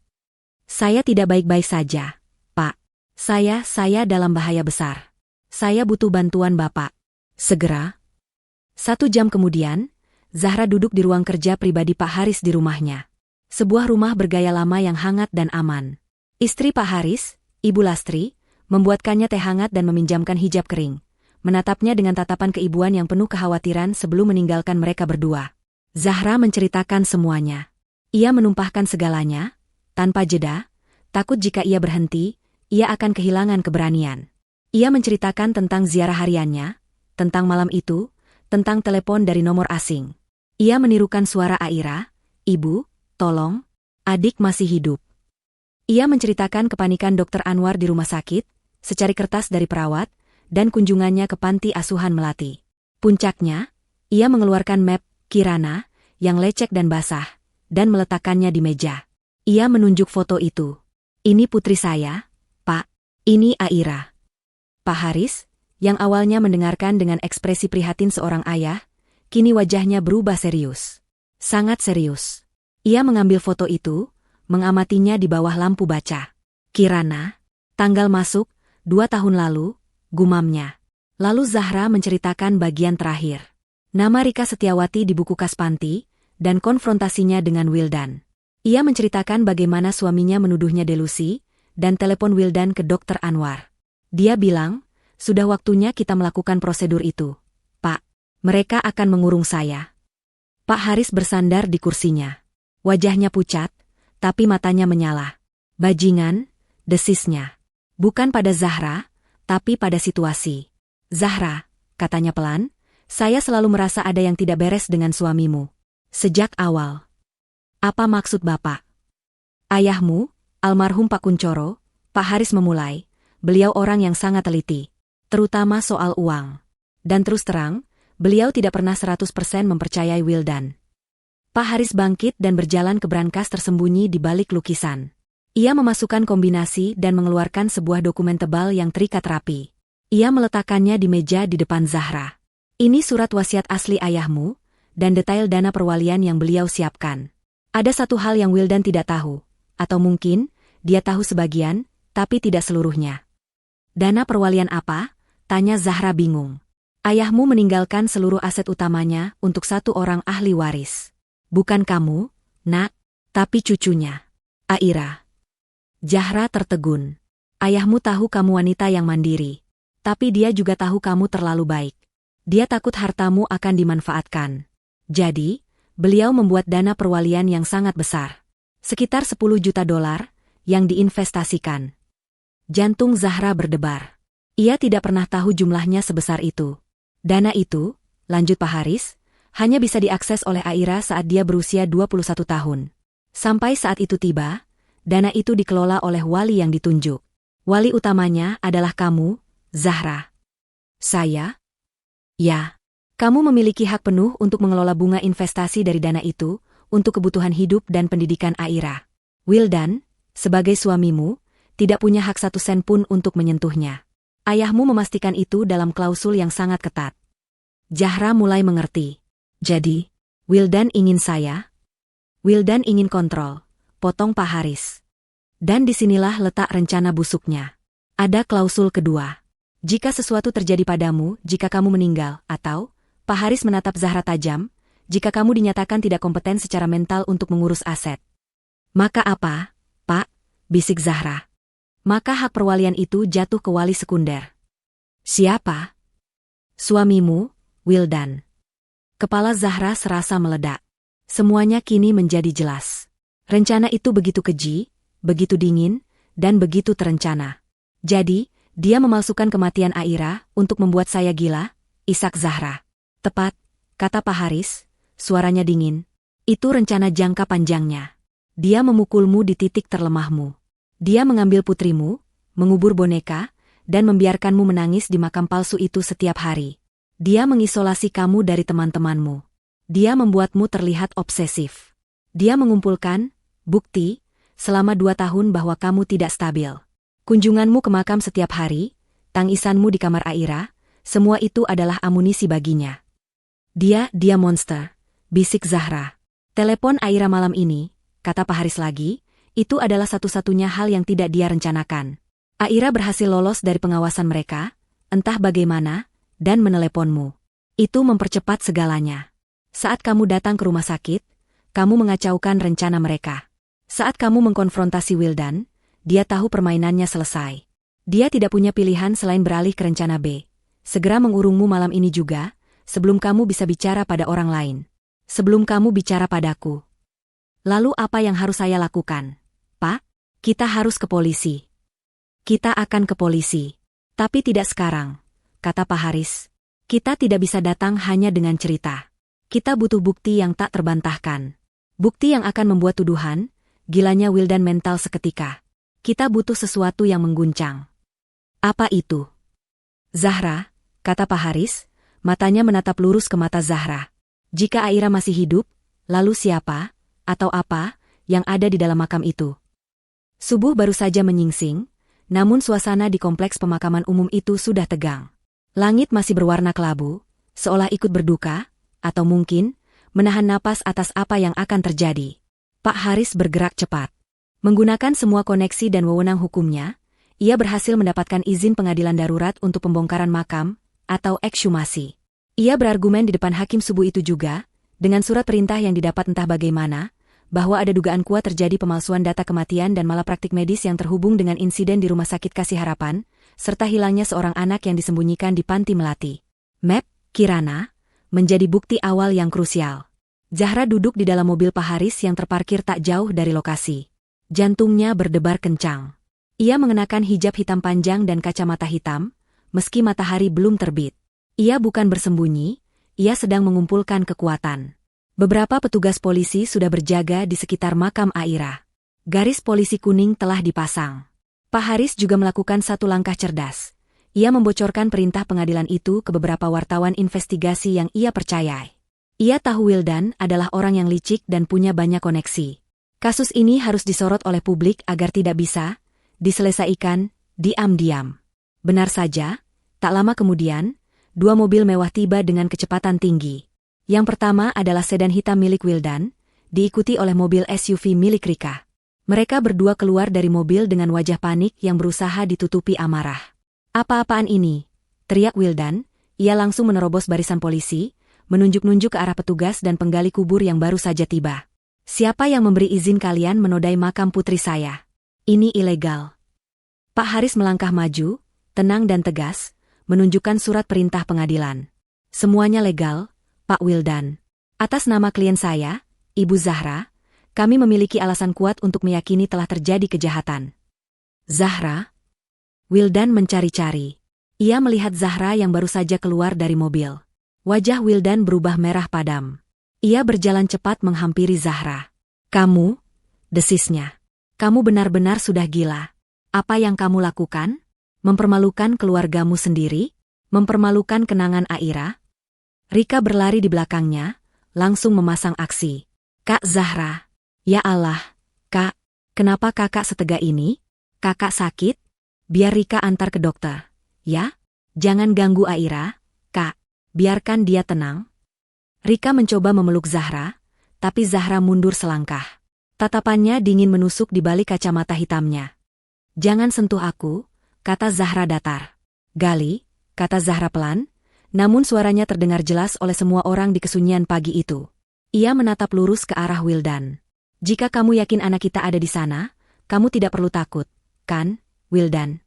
Speaker 1: "Saya tidak baik-baik saja, Pak. Saya dalam bahaya besar. Saya butuh bantuan Bapak. Segera." 1 jam kemudian, Zahra duduk di ruang kerja pribadi Pak Haris di rumahnya. Sebuah rumah bergaya lama yang hangat dan aman. Istri Pak Haris, Ibu Lastri, membuatkannya teh hangat dan meminjamkan hijab kering. Menatapnya dengan tatapan keibuan yang penuh kekhawatiran sebelum meninggalkan mereka berdua. Zahra menceritakan semuanya. Ia menumpahkan segalanya, tanpa jeda, takut jika ia berhenti, ia akan kehilangan keberanian. Ia menceritakan tentang ziarah hariannya, tentang malam itu, tentang telepon dari nomor asing. Ia menirukan suara Aira, "Ibu, tolong, adik masih hidup." Ia menceritakan kepanikan Dokter Anwar di rumah sakit, secari kertas dari perawat, dan kunjungannya ke panti asuhan Melati. Puncaknya, ia mengeluarkan map Kirana, yang lecek dan basah, dan meletakkannya di meja. Ia menunjuk foto itu. "Ini putri saya, Pak." Ini Aira. Pak Haris, yang awalnya mendengarkan dengan ekspresi prihatin seorang ayah, kini wajahnya berubah serius. Sangat serius. Ia mengambil foto itu, mengamatinya di bawah lampu baca. Kirana, tanggal masuk, 2 tahun lalu, gumamnya. Lalu Zahra menceritakan bagian terakhir. Nama Rika Setiawati di buku Kaspanti, dan konfrontasinya dengan Wildan. Ia menceritakan bagaimana suaminya menuduhnya delusi, dan telepon Wildan ke Dr. Anwar. Dia bilang, sudah waktunya kita melakukan prosedur itu. Pak, mereka akan mengurung saya. Pak Haris bersandar di kursinya. Wajahnya pucat, tapi matanya menyala. Bajingan, desisnya. Bukan pada Zahra, tapi pada situasi. Zahra, katanya pelan, saya selalu merasa ada yang tidak beres dengan suamimu. Sejak awal. Apa maksud Bapak? Ayahmu, almarhum Pak Kuncoro, Pak Haris memulai, beliau orang yang sangat teliti, terutama soal uang. Dan terus terang, beliau tidak pernah 100% mempercayai Wildan. Pak Haris bangkit dan berjalan ke brankas tersembunyi di balik lukisan. Ia memasukkan kombinasi dan mengeluarkan sebuah dokumen tebal yang terikat rapi. Ia meletakkannya di meja di depan Zahra. Ini surat wasiat asli ayahmu, dan detail dana perwalian yang beliau siapkan. Ada satu hal yang Wildan tidak tahu, atau mungkin, dia tahu sebagian, tapi tidak seluruhnya. Dana perwalian apa? Tanya Zahra bingung. Ayahmu meninggalkan seluruh aset utamanya untuk satu orang ahli waris. Bukan kamu, nak, tapi cucunya. Aira. Zahra tertegun. Ayahmu tahu kamu wanita yang mandiri. Tapi dia juga tahu kamu terlalu baik. Dia takut hartamu akan dimanfaatkan. Jadi, beliau membuat dana perwalian yang sangat besar. Sekitar 10 juta dolar, yang diinvestasikan. Jantung Zahra berdebar. Ia tidak pernah tahu jumlahnya sebesar itu. Dana itu, lanjut Pak Haris, hanya bisa diakses oleh Aira saat dia berusia 21 tahun. Sampai saat itu tiba, dana itu dikelola oleh wali yang ditunjuk. Wali utamanya adalah kamu, Zahra. Saya? Ya. Kamu memiliki hak penuh untuk mengelola bunga investasi dari dana itu, untuk kebutuhan hidup dan pendidikan Aira. Wildan, sebagai suamimu, tidak punya hak 1 sen pun untuk menyentuhnya. Ayahmu memastikan itu dalam klausul yang sangat ketat. Zahra mulai mengerti. Jadi, Wildan ingin saya? Wildan ingin kontrol, potong Pak Haris. Dan disinilah letak rencana busuknya. Ada klausul kedua. Jika sesuatu terjadi padamu, jika kamu meninggal, atau, Pak Haris menatap Zahra tajam, jika kamu dinyatakan tidak kompeten secara mental untuk mengurus aset. Maka apa, Pak? Bisik Zahra. Maka hak perwalian itu jatuh ke wali sekunder. Siapa? Suamimu, Wildan. Kepala Zahra serasa meledak. Semuanya kini menjadi jelas. Rencana itu begitu keji, begitu dingin, dan begitu terencana. Jadi, dia memalsukan kematian Aira untuk membuat saya gila, isak Zahra. Tepat, kata Pak Haris, suaranya dingin. Itu rencana jangka panjangnya. Dia memukulmu di titik terlemahmu. Dia mengambil putrimu, mengubur boneka, dan membiarkanmu menangis di makam palsu itu setiap hari. Dia mengisolasi kamu dari teman-temanmu. Dia membuatmu terlihat obsesif. Dia mengumpulkan bukti selama 2 tahun bahwa kamu tidak stabil. Kunjunganmu ke makam setiap hari, tangisanmu di kamar Aira, semua itu adalah amunisi baginya. Dia monster, bisik Zahra. Telepon Aira malam ini, kata Pak Haris lagi, itu adalah satu-satunya hal yang tidak dia rencanakan. Aira berhasil lolos dari pengawasan mereka, entah bagaimana, dan meneleponmu. Itu mempercepat segalanya. Saat kamu datang ke rumah sakit, kamu mengacaukan rencana mereka. Saat kamu mengkonfrontasi Wildan, dia tahu permainannya selesai. Dia tidak punya pilihan selain beralih ke rencana B. Segera mengurungmu malam ini juga, sebelum kamu bisa bicara pada orang lain. Sebelum kamu bicara padaku. Lalu apa yang harus saya lakukan? Pak, kita harus ke polisi. Kita akan ke polisi. Tapi tidak sekarang, kata Pak Haris. Kita tidak bisa datang hanya dengan cerita. Kita butuh bukti yang tak terbantahkan. Bukti yang akan membuat tuduhan, gilanya Wildan mental seketika. Kita butuh sesuatu yang mengguncang. Apa itu? Zahra, kata Pak Haris, matanya menatap lurus ke mata Zahra. Jika Aira masih hidup, lalu siapa, atau apa, yang ada di dalam makam itu? Subuh baru saja menyingsing, namun suasana di kompleks pemakaman umum itu sudah tegang. Langit masih berwarna kelabu, seolah ikut berduka, atau mungkin menahan napas atas apa yang akan terjadi. Pak Haris bergerak cepat. Menggunakan semua koneksi dan wewenang hukumnya, ia berhasil mendapatkan izin pengadilan darurat untuk pembongkaran makam, atau ekshumasi. Ia berargumen di depan hakim subuh itu juga, dengan surat perintah yang didapat entah bagaimana, bahwa ada dugaan kuat terjadi pemalsuan data kematian dan malapraktik medis yang terhubung dengan insiden di Rumah Sakit Kasih Harapan, serta hilangnya seorang anak yang disembunyikan di panti melati. Map, Kirana, menjadi bukti awal yang krusial. Zahra duduk di dalam mobil Pak Haris yang terparkir tak jauh dari lokasi. Jantungnya berdebar kencang. Ia mengenakan hijab hitam panjang dan kacamata hitam, meski matahari belum terbit. Ia bukan bersembunyi, ia sedang mengumpulkan kekuatan. Beberapa petugas polisi sudah berjaga di sekitar makam Aira. Garis polisi kuning telah dipasang. Pak Haris juga melakukan satu langkah cerdas. Ia membocorkan perintah pengadilan itu ke beberapa wartawan investigasi yang ia percayai. Ia tahu Wildan adalah orang yang licik dan punya banyak koneksi. Kasus ini harus disorot oleh publik agar tidak bisa diselesaikan diam-diam. Benar saja, tak lama kemudian, 2 mobil mewah tiba dengan kecepatan tinggi. Yang pertama adalah sedan hitam milik Wildan, diikuti oleh mobil SUV milik Rika. Mereka berdua keluar dari mobil dengan wajah panik yang berusaha ditutupi amarah. "Apa-apaan ini?" teriak Wildan. Ia langsung menerobos barisan polisi, menunjuk-nunjuk ke arah petugas dan penggali kubur yang baru saja tiba. "Siapa yang memberi izin kalian menodai makam putri saya? Ini ilegal." Pak Haris melangkah maju, tenang dan tegas, menunjukkan surat perintah pengadilan. "Semuanya legal, Pak Wildan. Atas nama klien saya, Ibu Zahra, kami memiliki alasan kuat untuk meyakini telah terjadi kejahatan." "Zahra?" Wildan mencari-cari. Ia melihat Zahra yang baru saja keluar dari mobil. Wajah Wildan berubah merah padam. Ia berjalan cepat menghampiri Zahra. "Kamu?" desisnya. "Kamu benar-benar sudah gila. Apa yang kamu lakukan? Mempermalukan keluargamu sendiri? Mempermalukan kenangan Aira?" Rika berlari di belakangnya, langsung memasang aksi. "Kak Zahra. Ya Allah, Kak, kenapa kakak setega ini? Kakak sakit? Biar Rika antar ke dokter. Ya? Jangan ganggu Aira, Kak. Biarkan dia tenang." Rika mencoba memeluk Zahra, tapi Zahra mundur selangkah. Tatapannya dingin menusuk di balik kacamata hitamnya. "Jangan sentuh aku," kata Zahra datar. "Gali," kata Zahra pelan, namun suaranya terdengar jelas oleh semua orang di kesunyian pagi itu. Ia menatap lurus ke arah Wildan. "Jika kamu yakin anak kita ada di sana, kamu tidak perlu takut, kan, Wildan?"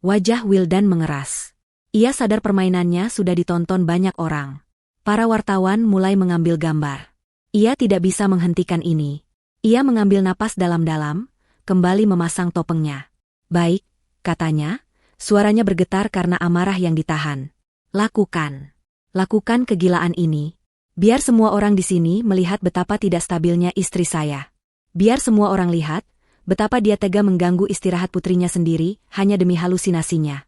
Speaker 1: Wajah Wildan mengeras. Ia sadar permainannya sudah ditonton banyak orang. Para wartawan mulai mengambil gambar. Ia tidak bisa menghentikan ini. Ia mengambil napas dalam-dalam, kembali memasang topengnya. "Baik," katanya, suaranya bergetar karena amarah yang ditahan. "Lakukan. Lakukan kegilaan ini. Biar semua orang di sini melihat betapa tidak stabilnya istri saya. Biar semua orang lihat betapa dia tega mengganggu istirahat putrinya sendiri hanya demi halusinasinya."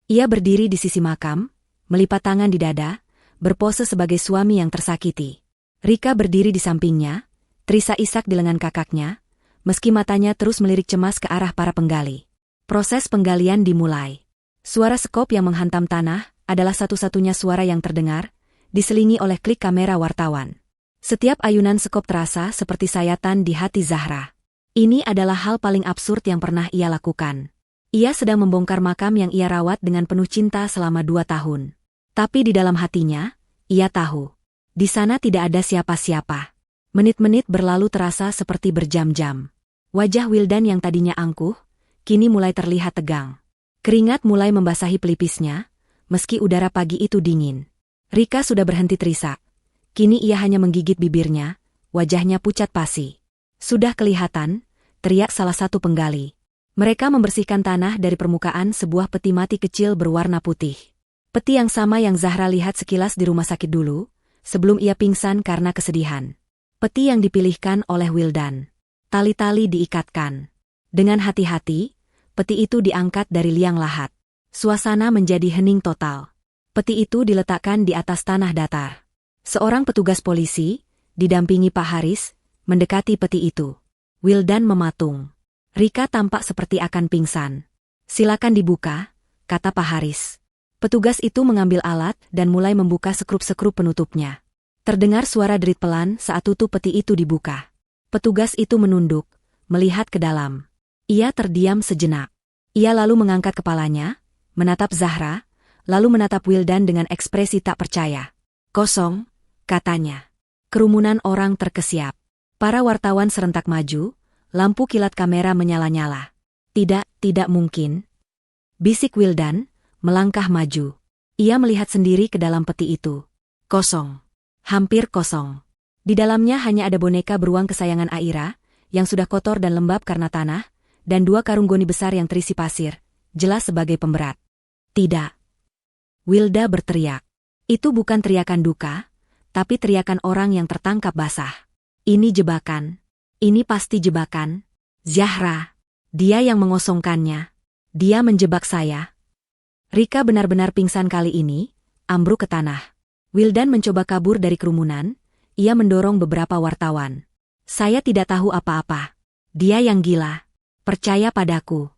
Speaker 1: Ia berdiri di sisi makam, melipat tangan di dada, berpose sebagai suami yang tersakiti. Rika berdiri di sampingnya, terisak-isak di lengan kakaknya, meski matanya terus melirik cemas ke arah para penggali. Proses penggalian dimulai. Suara sekop yang menghantam tanah adalah satu-satunya suara yang terdengar, diselingi oleh klik kamera wartawan. Setiap ayunan sekop terasa seperti sayatan di hati Zahra. Ini adalah hal paling absurd yang pernah ia lakukan. Ia sedang membongkar makam yang ia rawat dengan penuh cinta selama 2 tahun. Tapi di dalam hatinya, ia tahu. Di sana tidak ada siapa-siapa. Menit-menit berlalu terasa seperti berjam-jam. Wajah Wildan yang tadinya angkuh, kini mulai terlihat tegang. Keringat mulai membasahi pelipisnya, meski udara pagi itu dingin. Rika sudah berhenti terisak. Kini ia hanya menggigit bibirnya, wajahnya pucat pasi. "Sudah kelihatan," teriak salah satu penggali. Mereka membersihkan tanah dari permukaan sebuah peti mati kecil berwarna putih. Peti yang sama yang Zahra lihat sekilas di rumah sakit dulu, sebelum ia pingsan karena kesedihan. Peti yang dipilihkan oleh Wildan. Tali-tali diikatkan. Dengan hati-hati, peti itu diangkat dari liang lahat. Suasana menjadi hening total. Peti itu diletakkan di atas tanah datar. Seorang petugas polisi, didampingi Pak Haris, mendekati peti itu. Wildan mematung. Rika tampak seperti akan pingsan. Silakan dibuka, kata Pak Haris. Petugas itu mengambil alat dan mulai membuka sekrup-sekrup penutupnya. Terdengar suara derit pelan saat tutup peti itu dibuka. Petugas itu menunduk, melihat ke dalam. Ia terdiam sejenak. Ia lalu mengangkat kepalanya, menatap Zahra, lalu menatap Wildan dengan ekspresi tak percaya. Kosong, katanya. Kerumunan orang terkesiap. Para wartawan serentak maju, lampu kilat kamera menyala-nyala. Tidak mungkin. Bisik Wildan, melangkah maju. Ia melihat sendiri ke dalam peti itu. Kosong. Hampir kosong. Di dalamnya hanya ada boneka beruang kesayangan Aira, yang sudah kotor dan lembab karena tanah, dan 2 karung goni besar yang terisi pasir, jelas sebagai pemberat. Tidak. Wilda berteriak. Itu bukan teriakan duka, tapi teriakan orang yang tertangkap basah. Ini jebakan. Ini pasti jebakan. Zahra. Dia yang mengosongkannya. Dia menjebak saya. Rika benar-benar pingsan kali ini, ambruk ke tanah. Wildan mencoba kabur dari kerumunan, ia mendorong beberapa wartawan. Saya tidak tahu apa-apa. Dia yang gila. Percaya padaku.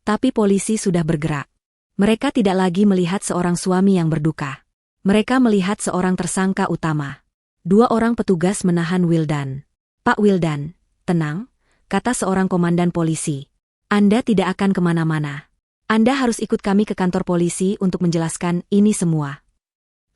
Speaker 1: Tapi polisi sudah bergerak. Mereka tidak lagi melihat seorang suami yang berduka. Mereka melihat seorang tersangka utama. 2 orang petugas menahan Wildan. Pak Wildan, tenang, kata seorang komandan polisi. Anda tidak akan kemana-mana. Anda harus ikut kami ke kantor polisi untuk menjelaskan ini semua.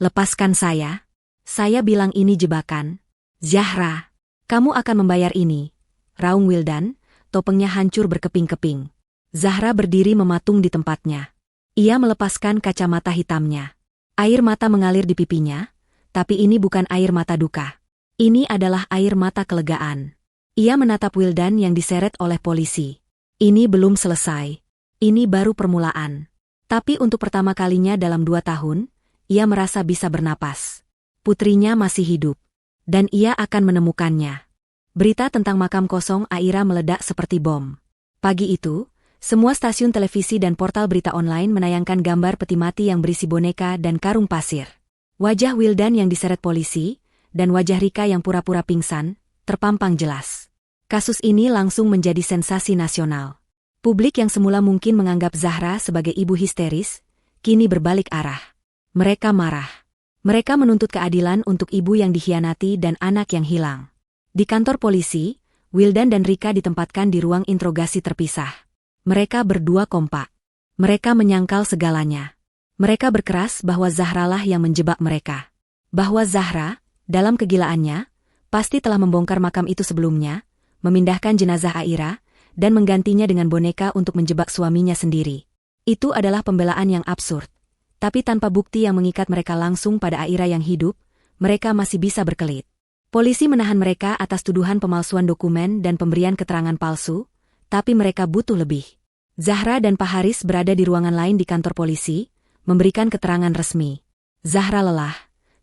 Speaker 1: Lepaskan saya. Saya bilang ini jebakan. Zahra, kamu akan membayar ini. Raung Wildan, topengnya hancur berkeping-keping. Zahra berdiri mematung di tempatnya. Ia melepaskan kacamata hitamnya. Air mata mengalir di pipinya, tapi ini bukan air mata duka. Ini adalah air mata kelegaan. Ia menatap Wildan yang diseret oleh polisi. Ini belum selesai. Ini baru permulaan. Tapi untuk pertama kalinya dalam 2 tahun, ia merasa bisa bernapas. Putrinya masih hidup. Dan ia akan menemukannya. Berita tentang makam kosong Aira meledak seperti bom. Pagi itu, semua stasiun televisi dan portal berita online menayangkan gambar peti mati yang berisi boneka dan karung pasir. Wajah Wildan yang diseret polisi, dan wajah Rika yang pura-pura pingsan, terpampang jelas. Kasus ini langsung menjadi sensasi nasional. Publik yang semula mungkin menganggap Zahra sebagai ibu histeris, kini berbalik arah. Mereka marah. Mereka menuntut keadilan untuk ibu yang dikhianati dan anak yang hilang. Di kantor polisi, Wildan dan Rika ditempatkan di ruang interogasi terpisah. Mereka berdua kompak. Mereka menyangkal segalanya. Mereka berkeras bahwa Zahralah yang menjebak mereka. Bahwa Zahra, dalam kegilaannya, pasti telah membongkar makam itu sebelumnya, memindahkan jenazah Aira, dan menggantinya dengan boneka untuk menjebak suaminya sendiri. Itu adalah pembelaan yang absurd. Tapi tanpa bukti yang mengikat mereka langsung pada Aira yang hidup, mereka masih bisa berkelit. Polisi menahan mereka atas tuduhan pemalsuan dokumen dan pemberian keterangan palsu, tapi mereka butuh lebih. Zahra dan Pak Haris berada di ruangan lain di kantor polisi, memberikan keterangan resmi. Zahra lelah,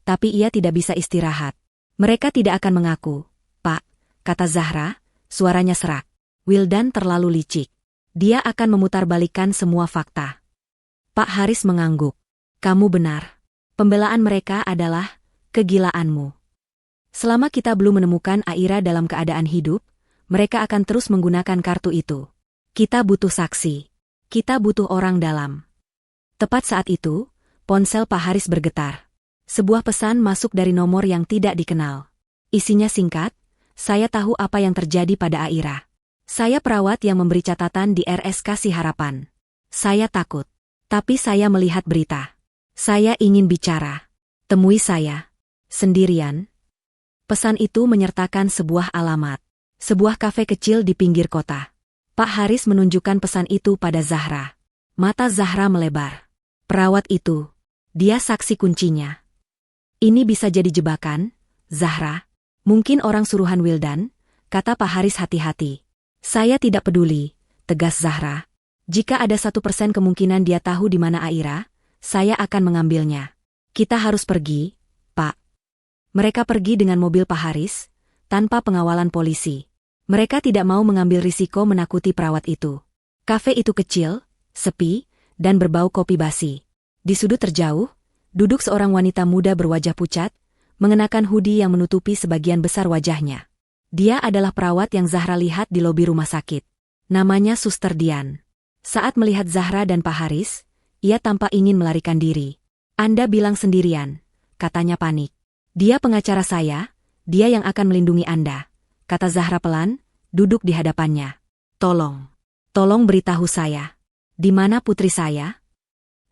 Speaker 1: tapi ia tidak bisa istirahat. Mereka tidak akan mengaku. Pak, kata Zahra, suaranya serak. Wildan terlalu licik. Dia akan memutarbalikkan semua fakta. Pak Haris mengangguk. Kamu benar. Pembelaan mereka adalah kegilaanmu. Selama kita belum menemukan Aira dalam keadaan hidup, mereka akan terus menggunakan kartu itu. Kita butuh saksi. Kita butuh orang dalam. Tepat saat itu, ponsel Pak Haris bergetar. Sebuah pesan masuk dari nomor yang tidak dikenal. Isinya singkat, saya tahu apa yang terjadi pada Aira. Saya perawat yang memberi catatan di RS Kasih Harapan. Saya takut. Tapi saya melihat berita. Saya ingin bicara. Temui saya. Sendirian. Pesan itu menyertakan sebuah alamat. Sebuah kafe kecil di pinggir kota. Pak Haris menunjukkan pesan itu pada Zahra. Mata Zahra melebar. Perawat itu. Dia saksi kuncinya. Ini bisa jadi jebakan, Zahra. Mungkin orang suruhan Wildan, kata Pak Haris hati-hati. Saya tidak peduli, tegas Zahra. Jika ada 1% kemungkinan dia tahu di mana Aira, saya akan mengambilnya. Kita harus pergi, Pak. Mereka pergi dengan mobil Pak Haris, tanpa pengawalan polisi. Mereka tidak mau mengambil risiko menakuti perawat itu. Kafe itu kecil, sepi, dan berbau kopi basi. Di sudut terjauh, duduk seorang wanita muda berwajah pucat, mengenakan hoodie yang menutupi sebagian besar wajahnya. Dia adalah perawat yang Zahra lihat di lobi rumah sakit. Namanya Suster Dian. Saat melihat Zahra dan Pak Haris, ia tampak ingin melarikan diri. Anda bilang sendirian, katanya panik. Dia pengacara saya, dia yang akan melindungi Anda, kata Zahra pelan, duduk di hadapannya. Tolong beritahu saya. Di mana putri saya?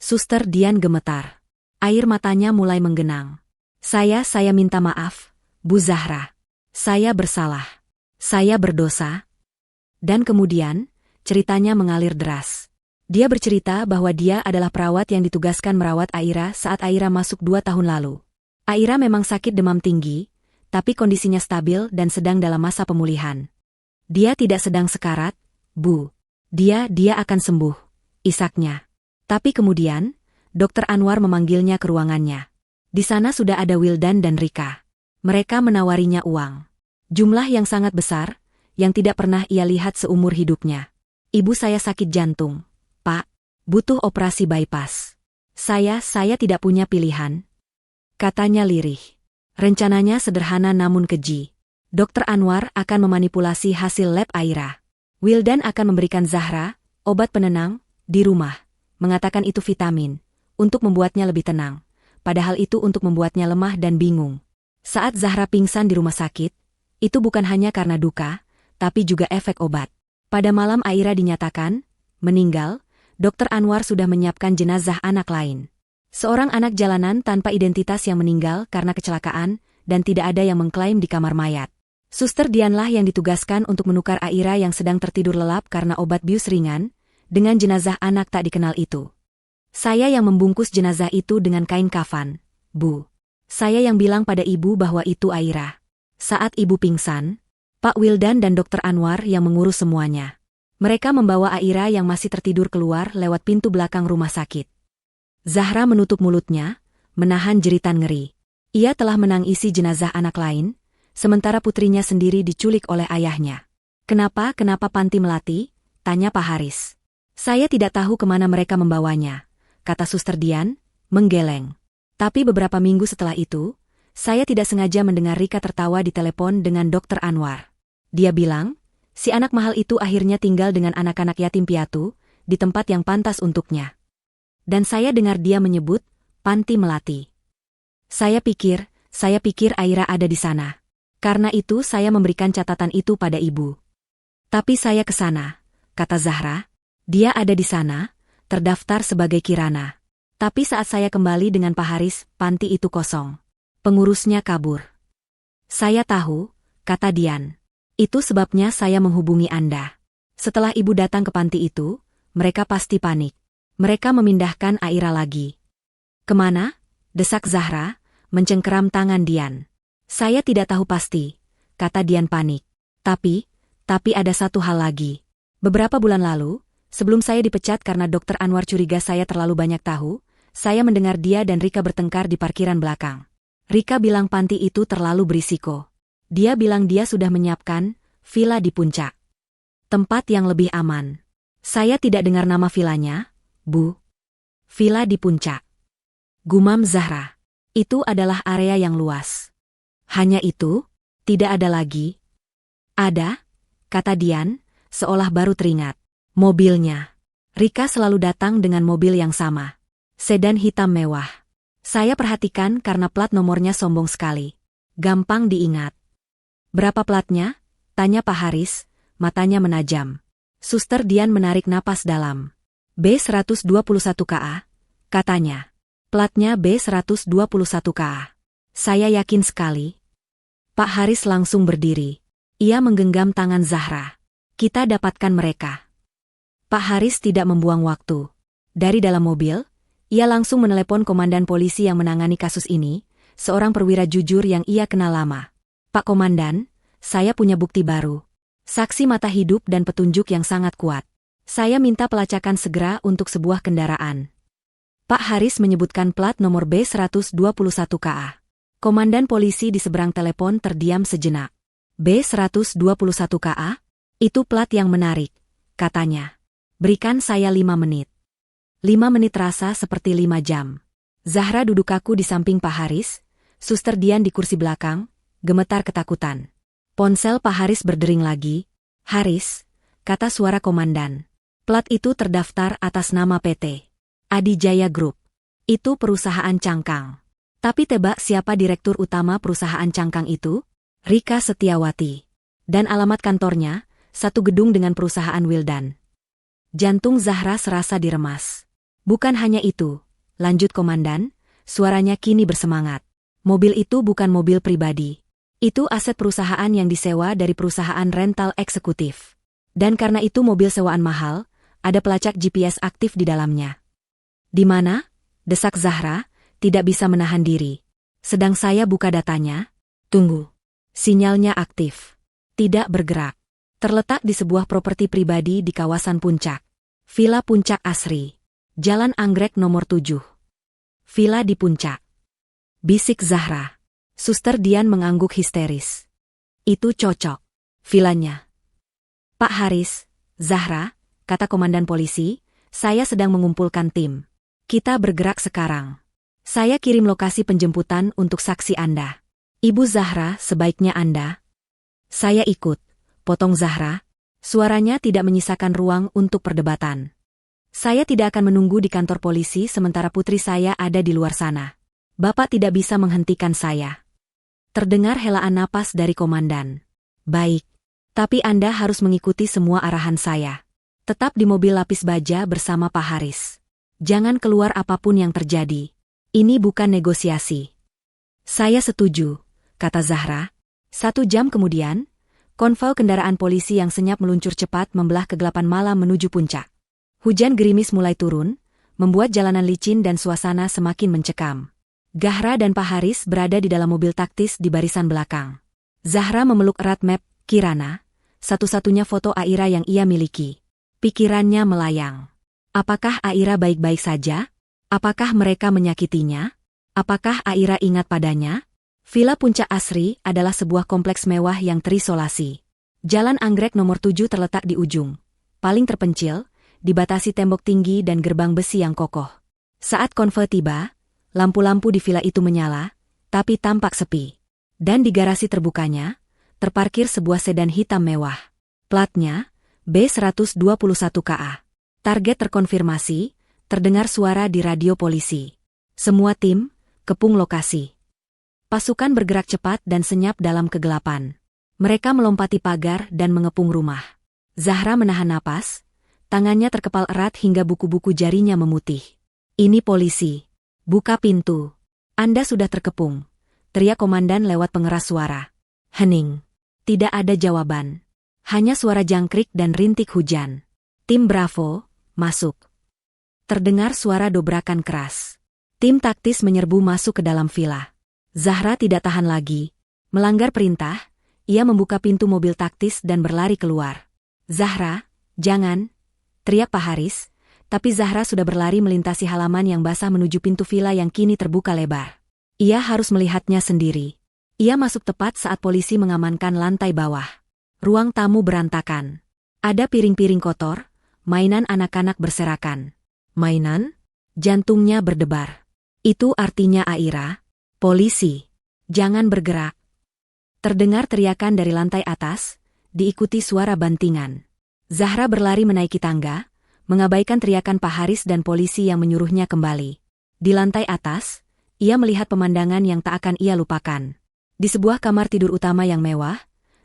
Speaker 1: Suster Dian gemetar. Air matanya mulai menggenang. Saya minta maaf, Bu Zahra. Saya bersalah. Saya berdosa. Dan kemudian, ceritanya mengalir deras. Dia bercerita bahwa dia adalah perawat yang ditugaskan merawat Aira saat Aira masuk 2 tahun lalu. Aira memang sakit demam tinggi, tapi kondisinya stabil dan sedang dalam masa pemulihan. Dia tidak sedang sekarat, Bu. Dia akan sembuh, isaknya. Tapi kemudian, Dokter Anwar memanggilnya ke ruangannya. Di sana sudah ada Wildan dan Rika. Mereka menawarinya uang. Jumlah yang sangat besar, yang tidak pernah ia lihat seumur hidupnya. Ibu saya sakit jantung, Pak. Butuh operasi bypass. Saya tidak punya pilihan. Katanya lirih. Rencananya sederhana namun keji. Dokter Anwar akan memanipulasi hasil lab Aira. Wildan akan memberikan Zahra obat penenang di rumah. Mengatakan itu vitamin, untuk membuatnya lebih tenang. Padahal itu untuk membuatnya lemah dan bingung. Saat Zahra pingsan di rumah sakit, itu bukan hanya karena duka, tapi juga efek obat. Pada malam Aira dinyatakan meninggal, Dokter Anwar sudah menyiapkan jenazah anak lain. Seorang anak jalanan tanpa identitas yang meninggal karena kecelakaan, dan tidak ada yang mengklaim di kamar mayat. Suster Dianlah yang ditugaskan untuk menukar Aira yang sedang tertidur lelap karena obat bius ringan, dengan jenazah anak tak dikenal itu. Saya yang membungkus jenazah itu dengan kain kafan, Bu. Saya yang bilang pada ibu bahwa itu Aira. Saat ibu pingsan, Pak Wildan dan Dokter Anwar yang mengurus semuanya. Mereka membawa Aira yang masih tertidur keluar lewat pintu belakang rumah sakit. Zahra menutup mulutnya, menahan jeritan ngeri. Ia telah menangisi jenazah anak lain, sementara putrinya sendiri diculik oleh ayahnya. Kenapa Panti Melati? Tanya Pak Haris. Saya tidak tahu kemana mereka membawanya, kata Suster Dian, menggeleng. Tapi beberapa minggu setelah itu, saya tidak sengaja mendengar Rika tertawa di telepon dengan Dokter Anwar. Dia bilang, si anak mahal itu akhirnya tinggal dengan anak-anak yatim piatu, di tempat yang pantas untuknya. Dan saya dengar dia menyebut Panti Melati. Saya pikir Aira ada di sana. Karena itu saya memberikan catatan itu pada ibu. Tapi saya ke sana, kata Zahra. Dia ada di sana, terdaftar sebagai Kirana. Tapi saat saya kembali dengan Pak Haris, panti itu kosong. Pengurusnya kabur. Saya tahu, kata Dian. Itu sebabnya saya menghubungi Anda. Setelah ibu datang ke panti itu, mereka pasti panik. Mereka memindahkan Aira lagi. Kemana? Desak Zahra, mencengkeram tangan Dian. Saya tidak tahu pasti, kata Dian panik. Tapi ada satu hal lagi. Beberapa bulan lalu, sebelum saya dipecat karena Dokter Anwar curiga saya terlalu banyak tahu, saya mendengar dia dan Rika bertengkar di parkiran belakang. Rika bilang panti itu terlalu berisiko. Dia bilang dia sudah menyiapkan villa di puncak. Tempat yang lebih aman. Saya tidak dengar nama villanya, Bu. Villa di puncak. Gumam Zahra. Itu adalah area yang luas. Hanya itu? Tidak ada lagi? Ada, kata Dian, seolah baru teringat. Mobilnya. Rika selalu datang dengan mobil yang sama. Sedan hitam mewah. Saya perhatikan karena plat nomornya sombong sekali. Gampang diingat. Berapa platnya? Tanya Pak Haris, matanya menajam. Suster Dian menarik napas dalam. B121KA, katanya. Platnya B121KA. Saya yakin sekali. Pak Haris langsung berdiri. Ia menggenggam tangan Zahra. Kita dapatkan mereka. Pak Haris tidak membuang waktu. Dari dalam mobil, ia langsung menelepon komandan polisi yang menangani kasus ini, seorang perwira jujur yang ia kenal lama. Pak Komandan, saya punya bukti baru. Saksi mata hidup dan petunjuk yang sangat kuat. Saya minta pelacakan segera untuk sebuah kendaraan. Pak Haris menyebutkan plat nomor B121KA. Komandan polisi di seberang telepon terdiam sejenak. B121KA? Itu plat yang menarik, katanya. Berikan saya 5 menit. 5 menit rasa seperti 5 jam. Zahra duduk kaku di samping Pak Haris, Suster Dian di kursi belakang, gemetar ketakutan. Ponsel Pak Haris berdering lagi. Haris, kata suara komandan. Plat itu terdaftar atas nama PT Adijaya Group. Itu perusahaan cangkang. Tapi tebak siapa direktur utama perusahaan cangkang itu? Rika Setiawati. Dan alamat kantornya, satu gedung dengan perusahaan Wildan. Jantung Zahra serasa diremas. Bukan hanya itu, lanjut komandan, suaranya kini bersemangat. Mobil itu bukan mobil pribadi. Itu aset perusahaan yang disewa dari perusahaan rental eksekutif. Dan karena itu mobil sewaan mahal, ada pelacak GPS aktif di dalamnya. Di mana? Desak Zahra, tidak bisa menahan diri. Sedang saya buka datanya. Tunggu. Sinyalnya aktif. Tidak bergerak. Terletak di sebuah properti pribadi di kawasan Puncak. Villa Puncak Asri. Jalan Anggrek nomor 7. Villa di Puncak. Bisik Zahra. Suster Dian mengangguk histeris. Itu cocok. Villanya. Pak Haris, Zahra, kata komandan polisi, saya sedang mengumpulkan tim. Kita bergerak sekarang. Saya kirim lokasi penjemputan untuk saksi Anda. Ibu Zahra, sebaiknya Anda. Saya ikut, potong Zahra. Suaranya tidak menyisakan ruang untuk perdebatan. Saya tidak akan menunggu di kantor polisi sementara putri saya ada di luar sana. Bapak tidak bisa menghentikan saya. Terdengar helaan napas dari komandan. Baik, tapi Anda harus mengikuti semua arahan saya. Tetap di mobil lapis baja bersama Pak Haris. Jangan keluar apapun yang terjadi. Ini bukan negosiasi. Saya setuju, kata Zahra. 1 jam kemudian, konvoi kendaraan polisi yang senyap meluncur cepat membelah kegelapan malam menuju puncak. Hujan gerimis mulai turun, membuat jalanan licin dan suasana semakin mencekam. Zahra dan Pak Haris berada di dalam mobil taktis di barisan belakang. Zahra memeluk erat map Kirana, satu-satunya foto Aira yang ia miliki. Pikirannya melayang. Apakah Aira baik-baik saja? Apakah mereka menyakitinya? Apakah Aira ingat padanya? Villa Puncak Asri adalah sebuah kompleks mewah yang terisolasi. Jalan Anggrek nomor 7 terletak di ujung, paling terpencil, dibatasi tembok tinggi dan gerbang besi yang kokoh. Saat konvoi tiba, lampu-lampu di villa itu menyala, tapi tampak sepi. Dan di garasi terbukanya, terparkir sebuah sedan hitam mewah. Platnya, B121KA. Target terkonfirmasi, terdengar suara di radio polisi. Semua tim, kepung lokasi. Pasukan bergerak cepat dan senyap dalam kegelapan. Mereka melompati pagar dan mengepung rumah. Zahra menahan napas, tangannya terkepal erat hingga buku-buku jarinya memutih. Ini polisi. Buka pintu. Anda sudah terkepung, teriak komandan lewat pengeras suara. Hening. Tidak ada jawaban. Hanya suara jangkrik dan rintik hujan. Tim Bravo, masuk. Terdengar suara dobrakan keras. Tim taktis menyerbu masuk ke dalam villa. Zahra tidak tahan lagi. Melanggar perintah, ia membuka pintu mobil taktis dan berlari keluar. Zahra, jangan, teriak Pak Haris, tapi Zahra sudah berlari melintasi halaman yang basah menuju pintu villa yang kini terbuka lebar. Ia harus melihatnya sendiri. Ia masuk tepat saat polisi mengamankan lantai bawah. Ruang tamu berantakan. Ada piring-piring kotor, mainan anak-anak berserakan. Mainan? Jantungnya berdebar. Itu artinya Aira. Polisi, jangan bergerak. Terdengar teriakan dari lantai atas, diikuti suara bantingan. Zahra berlari menaiki tangga, mengabaikan teriakan Pak Haris dan polisi yang menyuruhnya kembali. Di lantai atas, ia melihat pemandangan yang tak akan ia lupakan. Di sebuah kamar tidur utama yang mewah,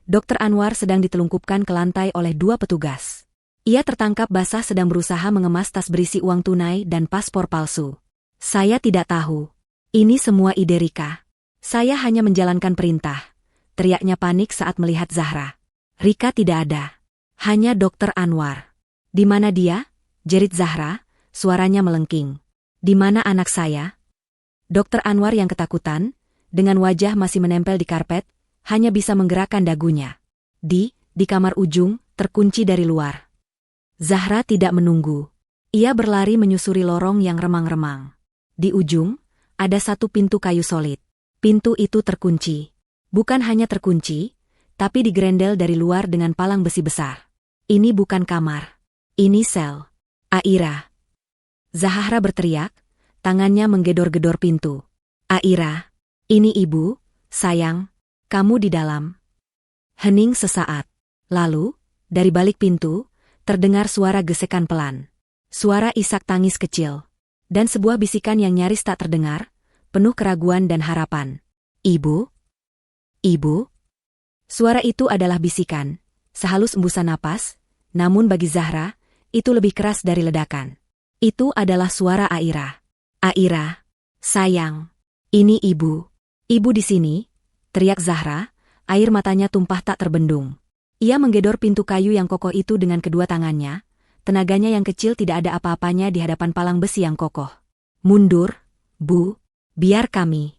Speaker 1: Dr. Anwar sedang ditelungkupkan ke lantai oleh 2 petugas. Ia tertangkap basah sedang berusaha mengemas tas berisi uang tunai dan paspor palsu. Saya tidak tahu. Ini semua ide Rika. Saya hanya menjalankan perintah. Teriaknya panik saat melihat Zahra. Rika tidak ada. Hanya Dr. Anwar. Di mana dia? Jerit Zahra, suaranya melengking. Di mana anak saya? Dr. Anwar yang ketakutan, dengan wajah masih menempel di karpet, hanya bisa menggerakkan dagunya. Di kamar ujung, terkunci dari luar. Zahra tidak menunggu. Ia berlari menyusuri lorong yang remang-remang. Di ujung, ada satu pintu kayu solid. Pintu itu terkunci. Bukan hanya terkunci, tapi digerendel dari luar dengan palang besi besar. Ini bukan kamar. Ini sel. Aira. Zahra berteriak, tangannya menggedor-gedor pintu. Aira. Ini ibu, sayang. Kamu di dalam. Hening sesaat. Lalu, dari balik pintu, Terdengar suara gesekan pelan. Suara isak tangis kecil. Dan sebuah bisikan yang nyaris tak terdengar, penuh keraguan dan harapan. Ibu? Ibu? Suara itu adalah bisikan, sehalus embusan napas, namun bagi Zahra, itu lebih keras dari ledakan. Itu adalah suara Aira. Aira, sayang. Ini ibu. Ibu di sini, teriak Zahra, air matanya tumpah tak terbendung. Ia menggedor pintu kayu yang kokoh itu dengan kedua tangannya, tenaganya yang kecil tidak ada apa-apanya di hadapan palang besi yang kokoh. Mundur, Bu, biar kami.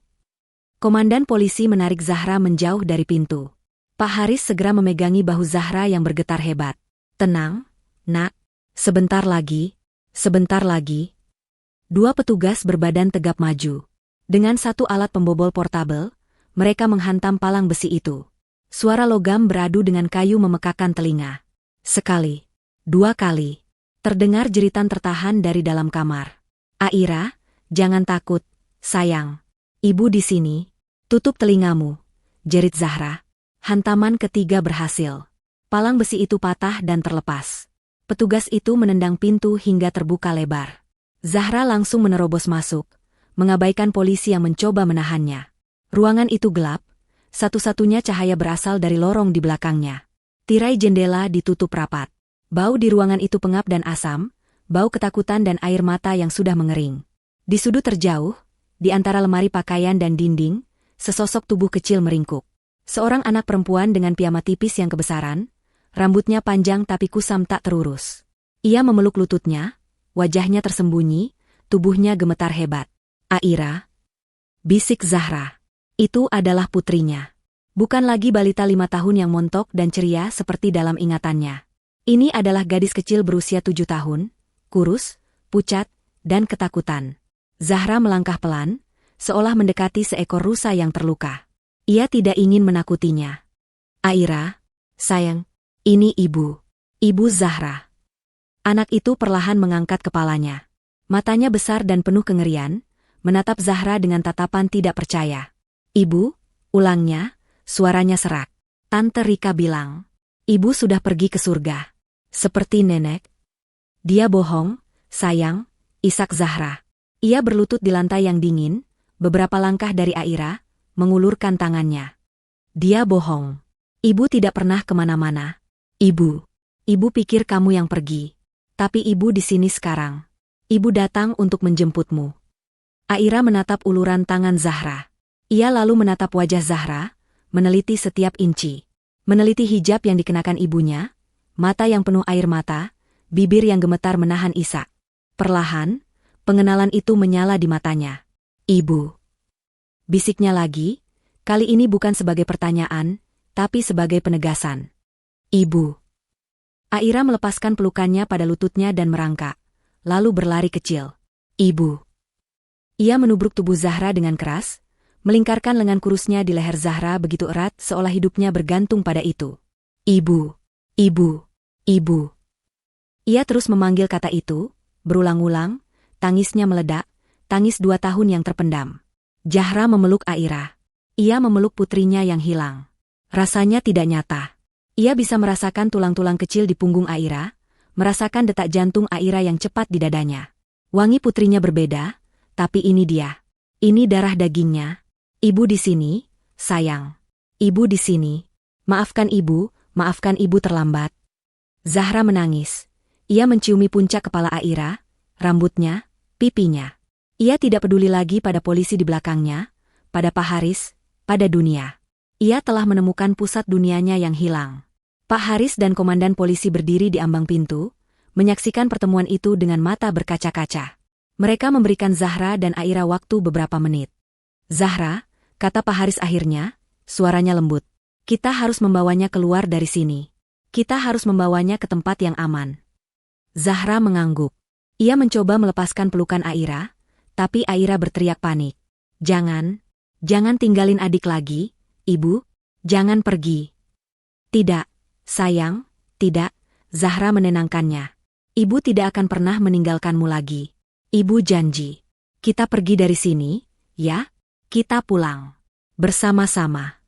Speaker 1: Komandan polisi menarik Zahra menjauh dari pintu. Pak Haris segera memegangi bahu Zahra yang bergetar hebat. Tenang, nak. Sebentar lagi. Sebentar lagi. Dua petugas berbadan tegap maju. Dengan satu alat pembobol portabel, mereka menghantam palang besi itu. Suara logam beradu dengan kayu memekakan telinga. Sekali. Dua kali. Terdengar jeritan tertahan dari dalam kamar. Aira, jangan takut, sayang. Ibu di sini. Tutup telingamu, jerit Zahra. Hantaman ketiga berhasil. Palang besi itu patah dan terlepas. Petugas itu menendang pintu hingga terbuka lebar. Zahra langsung menerobos masuk, mengabaikan polisi yang mencoba menahannya. Ruangan itu gelap, satu-satunya cahaya berasal dari lorong di belakangnya. Tirai jendela ditutup rapat. Bau di ruangan itu pengap dan asam, bau ketakutan dan air mata yang sudah mengering. Di sudut terjauh, di antara lemari pakaian dan dinding, sesosok tubuh kecil meringkuk. Seorang anak perempuan dengan piyama tipis yang kebesaran, rambutnya panjang tapi kusam tak terurus. Ia memeluk lututnya, wajahnya tersembunyi, tubuhnya gemetar hebat. Aira, bisik Zahra. Itu adalah putrinya. Bukan lagi balita 5 tahun yang montok dan ceria seperti dalam ingatannya. Ini adalah gadis kecil berusia 7 tahun, kurus, pucat, dan ketakutan. Zahra melangkah pelan, seolah mendekati seekor rusa yang terluka. Ia tidak ingin menakutinya. Aira, sayang, ini ibu. Ibu Zahra. Anak itu perlahan mengangkat kepalanya. Matanya besar dan penuh kengerian, menatap Zahra dengan tatapan tidak percaya. Ibu, ulangnya, suaranya serak. Tante Rika bilang, ibu sudah pergi ke surga. Seperti nenek. Dia bohong, sayang, isak Zahra. Ia berlutut di lantai yang dingin, beberapa langkah dari Aira, mengulurkan tangannya. Dia bohong. Ibu tidak pernah kemana-mana. Ibu pikir kamu yang pergi. Tapi ibu di sini sekarang. Ibu datang untuk menjemputmu. Aira menatap uluran tangan Zahra. Ia lalu menatap wajah Zahra, meneliti setiap inci. Meneliti hijab yang dikenakan ibunya, mata yang penuh air mata, bibir yang gemetar menahan isak. Perlahan, pengenalan itu menyala di matanya. Ibu. Bisiknya lagi, kali ini bukan sebagai pertanyaan, tapi sebagai penegasan. Ibu. Aira melepaskan pelukannya pada lututnya dan merangkak, lalu berlari kecil. Ibu. Ia menubruk tubuh Zahra dengan keras, melingkarkan lengan kurusnya di leher Zahra begitu erat seolah hidupnya bergantung pada itu. Ibu. Ibu. Ibu. Ia terus memanggil kata itu, berulang-ulang, tangisnya meledak, tangis 2 tahun yang terpendam. Zahra memeluk Aira. Ia memeluk putrinya yang hilang. Rasanya tidak nyata. Ia bisa merasakan tulang-tulang kecil di punggung Aira, merasakan detak jantung Aira yang cepat di dadanya. Wangi putrinya berbeda, tapi ini dia. Ini darah dagingnya. Ibu di sini, sayang. Ibu di sini. Maafkan ibu terlambat. Zahra menangis. Ia menciumi puncak kepala Aira, rambutnya, pipinya. Ia tidak peduli lagi pada polisi di belakangnya, pada Pak Haris, pada dunia. Ia telah menemukan pusat dunianya yang hilang. Pak Haris dan komandan polisi berdiri di ambang pintu, menyaksikan pertemuan itu dengan mata berkaca-kaca. Mereka memberikan Zahra dan Aira waktu beberapa menit. Zahra, kata Pak Haris akhirnya, suaranya lembut. Kita harus membawanya keluar dari sini. Kita harus membawanya ke tempat yang aman. Zahra mengangguk. Ia mencoba melepaskan pelukan Aira, tapi Aira berteriak panik. Jangan tinggalin adik lagi, ibu, jangan pergi. Tidak, sayang, tidak, Zahra menenangkannya. Ibu tidak akan pernah meninggalkanmu lagi. Ibu janji. Kita pergi dari sini, ya? Kita pulang. Bersama-sama.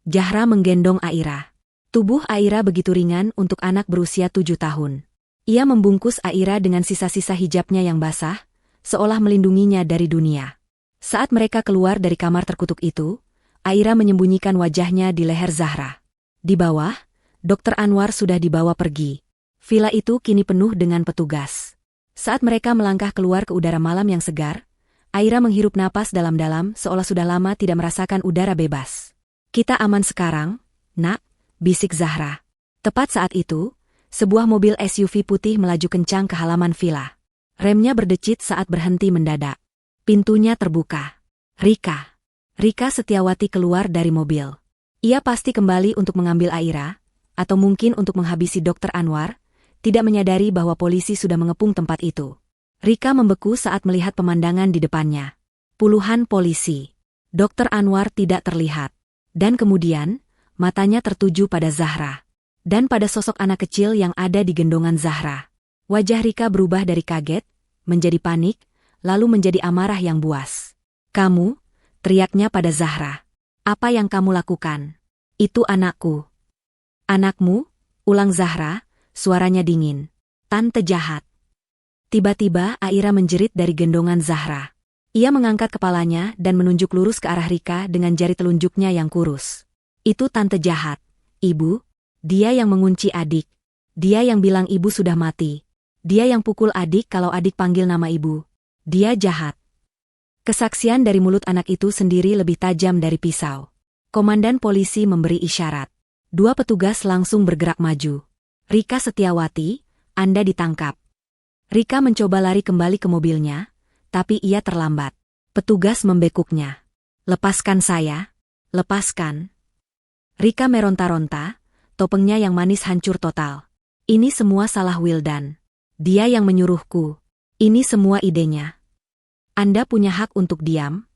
Speaker 1: Zahra menggendong Aira. Tubuh Aira begitu ringan untuk anak berusia 7 tahun. Ia membungkus Aira dengan sisa-sisa hijabnya yang basah, seolah melindunginya dari dunia. Saat mereka keluar dari kamar terkutuk itu, Aira menyembunyikan wajahnya di leher Zahra. Di bawah, Dr. Anwar sudah dibawa pergi. Villa itu kini penuh dengan petugas. Saat mereka melangkah keluar ke udara malam yang segar, Aira menghirup napas dalam-dalam seolah sudah lama tidak merasakan udara bebas. "Kita aman sekarang, Nak," bisik Zahra. Tepat saat itu, sebuah mobil SUV putih melaju kencang ke halaman villa. Remnya berdecit saat berhenti mendadak. Pintunya terbuka. Rika Setiawati keluar dari mobil. Ia pasti kembali untuk mengambil Aira, atau mungkin untuk menghabisi Dr. Anwar, tidak menyadari bahwa polisi sudah mengepung tempat itu. Rika membeku saat melihat pemandangan di depannya. Puluhan polisi. Dr. Anwar tidak terlihat. Dan kemudian, matanya tertuju pada Zahra. Dan pada sosok anak kecil yang ada di gendongan Zahra. Wajah Rika berubah dari kaget, menjadi panik, lalu menjadi amarah yang buas. "Kamu," teriaknya pada Zahra. "Apa yang kamu lakukan? Itu anakku." "Anakmu?" ulang Zahra, suaranya dingin. "Tante jahat." Tiba-tiba Aira menjerit dari gendongan Zahra. Ia mengangkat kepalanya dan menunjuk lurus ke arah Rika dengan jari telunjuknya yang kurus. "Itu tante jahat, Ibu. Dia yang mengunci adik. Dia yang bilang ibu sudah mati. Dia yang pukul adik kalau adik panggil nama ibu. Dia jahat." Kesaksian dari mulut anak itu sendiri lebih tajam dari pisau. Komandan polisi memberi isyarat. Dua petugas langsung bergerak maju. "Rika Setiawati, Anda ditangkap." Rika mencoba lari kembali ke mobilnya, tapi ia terlambat. Petugas membekuknya. "Lepaskan saya, lepaskan." Rika meronta-ronta, topengnya yang manis hancur total. "Ini semua salah Wildan. Dia yang menyuruhku. Ini semua idenya. Anda punya hak untuk diam."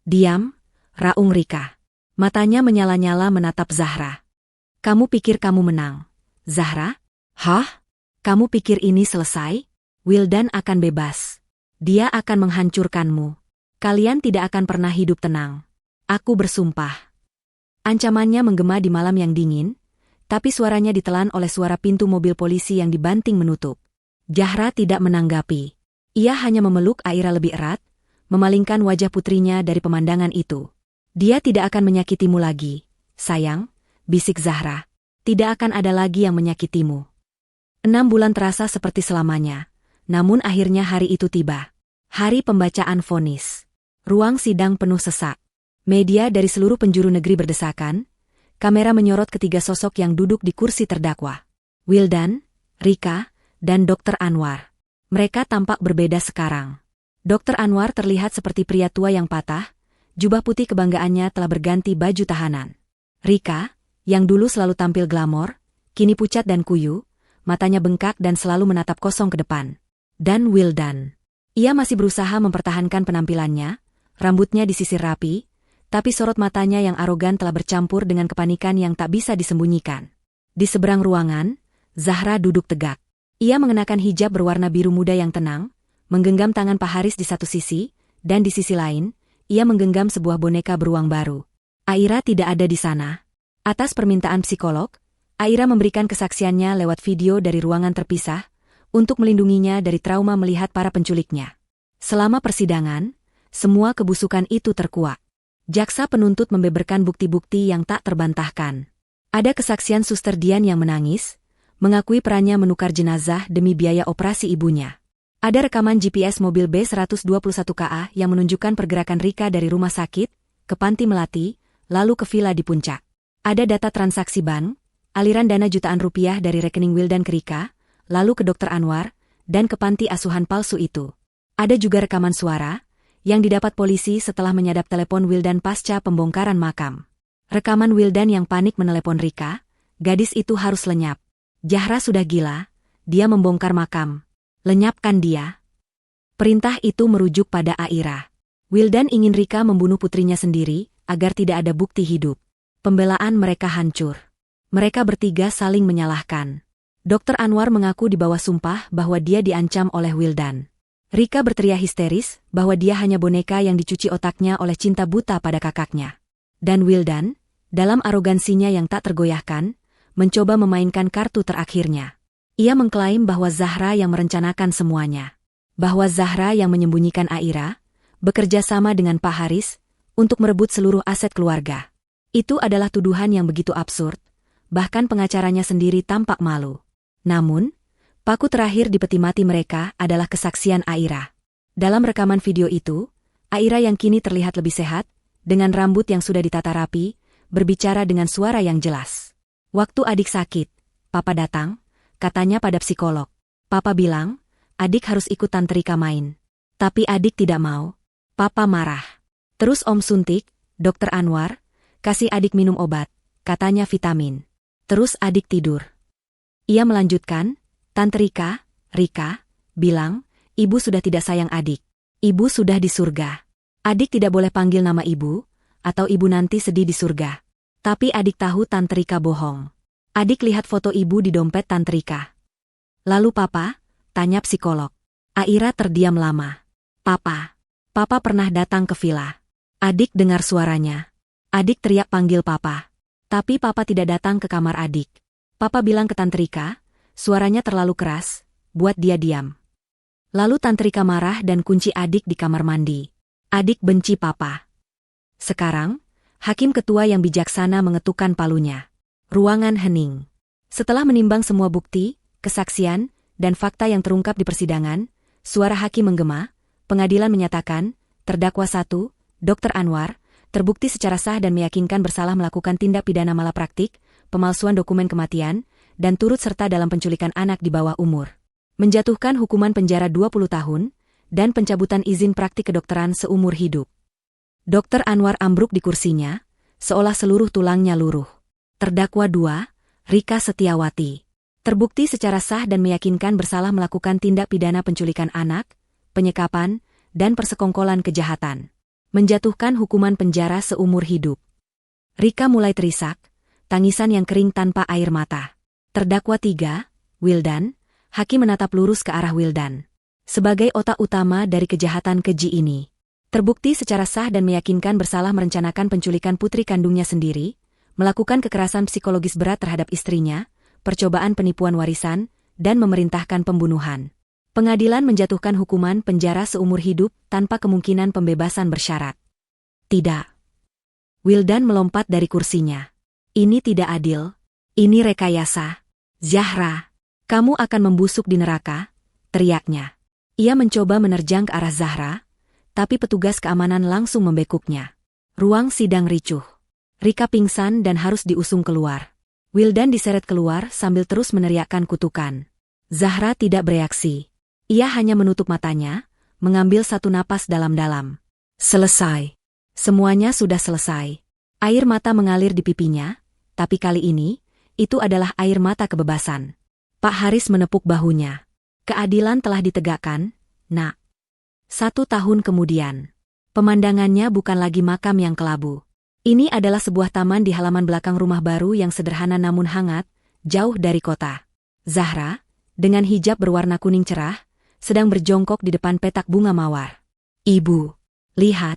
Speaker 1: "Diam," raung Rika. Matanya menyala-nyala menatap Zahra. "Kamu pikir kamu menang, Zahra? Hah? Kamu pikir ini selesai? Wildan akan bebas. Dia akan menghancurkanmu. Kalian tidak akan pernah hidup tenang. Aku bersumpah." Ancamannya menggema di malam yang dingin, tapi suaranya ditelan oleh suara pintu mobil polisi yang dibanting menutup. Zahra tidak menanggapi. Ia hanya memeluk Aira lebih erat, memalingkan wajah putrinya dari pemandangan itu. "Dia tidak akan menyakitimu lagi, sayang," bisik Zahra. "Tidak akan ada lagi yang menyakitimu." 6 bulan terasa seperti selamanya. Namun akhirnya hari itu tiba. Hari pembacaan vonis. Ruang sidang penuh sesak. Media dari seluruh penjuru negeri berdesakan. Kamera menyorot ketiga sosok yang duduk di kursi terdakwa. Wildan, Rika, dan Dr. Anwar. Mereka tampak berbeda sekarang. Dr. Anwar terlihat seperti pria tua yang patah, jubah putih kebanggaannya telah berganti baju tahanan. Rika, yang dulu selalu tampil glamor, kini pucat dan kuyu, matanya bengkak dan selalu menatap kosong ke depan. Dan Wildan. Ia masih berusaha mempertahankan penampilannya, rambutnya disisir rapi, tapi sorot matanya yang arogan telah bercampur dengan kepanikan yang tak bisa disembunyikan. Di seberang ruangan, Zahra duduk tegak. Ia mengenakan hijab berwarna biru muda yang tenang, menggenggam tangan Pak Haris di satu sisi, dan di sisi lain, ia menggenggam sebuah boneka beruang baru. Aira tidak ada di sana. Atas permintaan psikolog, Aira memberikan kesaksiannya lewat video dari ruangan terpisah, untuk melindunginya dari trauma melihat para penculiknya. Selama persidangan, semua kebusukan itu terkuak. Jaksa penuntut membeberkan bukti-bukti yang tak terbantahkan. Ada kesaksian Suster Dian yang menangis, mengakui perannya menukar jenazah demi biaya operasi ibunya. Ada rekaman GPS mobil B121KA yang menunjukkan pergerakan Rika dari rumah sakit, ke panti melati, lalu ke villa di puncak. Ada data transaksi bank, aliran dana jutaan rupiah dari rekening Wildan ke Rika, lalu ke Dr. Anwar, dan ke panti asuhan palsu itu. Ada juga rekaman suara, yang didapat polisi setelah menyadap telepon Wildan pasca pembongkaran makam. Rekaman Wildan yang panik menelepon Rika, gadis itu harus lenyap. Zahra sudah gila, dia membongkar makam. Lenyapkan dia. Perintah itu merujuk pada Aira. Wildan ingin Rika membunuh putrinya sendiri, agar tidak ada bukti hidup. Pembelaan mereka hancur. Mereka bertiga saling menyalahkan. Dr. Anwar mengaku di bawah sumpah bahwa dia diancam oleh Wildan. Rika berteriak histeris bahwa dia hanya boneka yang dicuci otaknya oleh cinta buta pada kakaknya. Dan Wildan, dalam arogansinya yang tak tergoyahkan, mencoba memainkan kartu terakhirnya. Ia mengklaim bahwa Zahra yang merencanakan semuanya. Bahwa Zahra yang menyembunyikan Aira, bekerja sama dengan Pak Haris, untuk merebut seluruh aset keluarga. Itu adalah tuduhan yang begitu absurd, bahkan pengacaranya sendiri tampak malu. Namun, paku terakhir di peti mati mereka adalah kesaksian Aira. Dalam rekaman video itu, Aira yang kini terlihat lebih sehat, dengan rambut yang sudah ditata rapi, berbicara dengan suara yang jelas. Waktu adik sakit, Papa datang, katanya pada psikolog. Papa bilang, adik harus ikut Tante Rika main. Tapi adik tidak mau. Papa marah. Terus Om suntik, Dokter Anwar, kasih adik minum obat, katanya vitamin. Terus adik tidur. Ia melanjutkan, Tante Rika, bilang, ibu sudah tidak sayang adik. Ibu sudah di surga. Adik tidak boleh panggil nama ibu, atau ibu nanti sedih di surga. Tapi adik tahu Tante Rika bohong. Adik lihat foto ibu di dompet Tante Rika. Lalu Papa, tanya psikolog. Aira terdiam lama. Papa pernah datang ke villa. Adik dengar suaranya. Adik teriak panggil Papa. Tapi Papa tidak datang ke kamar adik. Papa bilang ke Tante Rika, suaranya terlalu keras, buat dia diam. Lalu Tante Rika marah dan kunci adik di kamar mandi. Adik benci Papa. Sekarang, hakim ketua yang bijaksana mengetukkan palunya. Ruangan hening. Setelah menimbang semua bukti, kesaksian, dan fakta yang terungkap di persidangan, suara hakim menggema, pengadilan menyatakan, terdakwa 1, Dr. Anwar, terbukti secara sah dan meyakinkan bersalah melakukan tindak pidana malapraktik, pemalsuan dokumen kematian, dan turut serta dalam penculikan anak di bawah umur. Menjatuhkan hukuman penjara 20 tahun, dan pencabutan izin praktik kedokteran seumur hidup. Dr. Anwar ambruk di kursinya, seolah seluruh tulangnya luruh. Terdakwa 2, Rika Setiawati. Terbukti secara sah dan meyakinkan bersalah melakukan tindak pidana penculikan anak, penyekapan, dan persekongkolan kejahatan. Menjatuhkan hukuman penjara seumur hidup. Rika mulai terisak, tangisan yang kering tanpa air mata. Terdakwa 3, Wildan, hakim menatap lurus ke arah Wildan. Sebagai otak utama dari kejahatan keji ini. Terbukti secara sah dan meyakinkan bersalah merencanakan penculikan putri kandungnya sendiri, melakukan kekerasan psikologis berat terhadap istrinya, percobaan penipuan warisan, dan memerintahkan pembunuhan. Pengadilan menjatuhkan hukuman penjara seumur hidup tanpa kemungkinan pembebasan bersyarat. Tidak. Wildan melompat dari kursinya. Ini tidak adil. Ini rekayasa. Zahra, kamu akan membusuk di neraka, teriaknya. Ia mencoba menerjang ke arah Zahra, tapi petugas keamanan langsung membekuknya. Ruang sidang ricuh. Rika pingsan dan harus diusung keluar. Wildan diseret keluar sambil terus meneriakkan kutukan. Zahra tidak bereaksi. Ia hanya menutup matanya, mengambil satu napas dalam-dalam. Selesai. Semuanya sudah selesai. Air mata mengalir di pipinya, tapi kali ini, itu adalah air mata kebebasan. Pak Haris menepuk bahunya. Keadilan telah ditegakkan, Nak. 1 tahun kemudian. Pemandangannya bukan lagi makam yang kelabu. Ini adalah sebuah taman di halaman belakang rumah baru yang sederhana namun hangat, jauh dari kota. Zahra, dengan hijab berwarna kuning cerah, sedang berjongkok di depan petak bunga mawar. Ibu, lihat.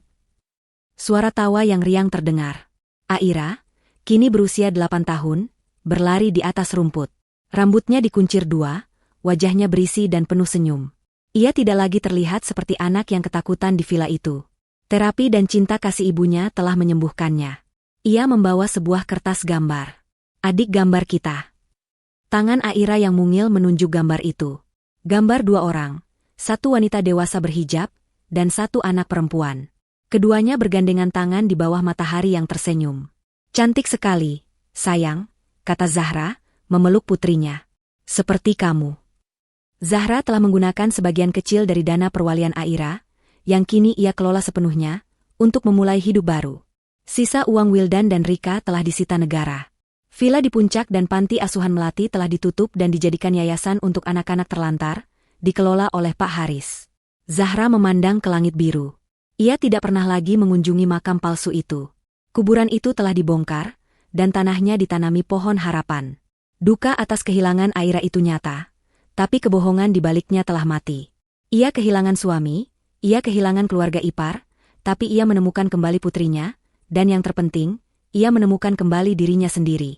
Speaker 1: Suara tawa yang riang terdengar. Aira, kini berusia 8 tahun, berlari di atas rumput. Rambutnya dikuncir 2, wajahnya berisi dan penuh senyum. Ia tidak lagi terlihat seperti anak yang ketakutan di villa itu. Terapi dan cinta kasih ibunya telah menyembuhkannya. Ia membawa sebuah kertas gambar. Adik gambar kita. Tangan Aira yang mungil menunjuk gambar itu. Gambar 2 orang, 1 wanita dewasa berhijab, dan 1 anak perempuan. Keduanya bergandengan tangan di bawah matahari yang tersenyum. Cantik sekali, sayang, kata Zahra, memeluk putrinya. Seperti kamu. Zahra telah menggunakan sebagian kecil dari dana perwalian Aira, yang kini ia kelola sepenuhnya, untuk memulai hidup baru. Sisa uang Wildan dan Rika telah disita negara. Villa di Puncak dan Panti Asuhan Melati telah ditutup dan dijadikan yayasan untuk anak-anak terlantar, dikelola oleh Pak Haris. Zahra memandang ke langit biru. Ia tidak pernah lagi mengunjungi makam palsu itu. Kuburan itu telah dibongkar, dan tanahnya ditanami pohon harapan. Duka atas kehilangan Aira itu nyata, tapi kebohongan di baliknya telah mati. Ia kehilangan suami, ia kehilangan keluarga ipar, tapi ia menemukan kembali putrinya, dan yang terpenting, ia menemukan kembali dirinya sendiri.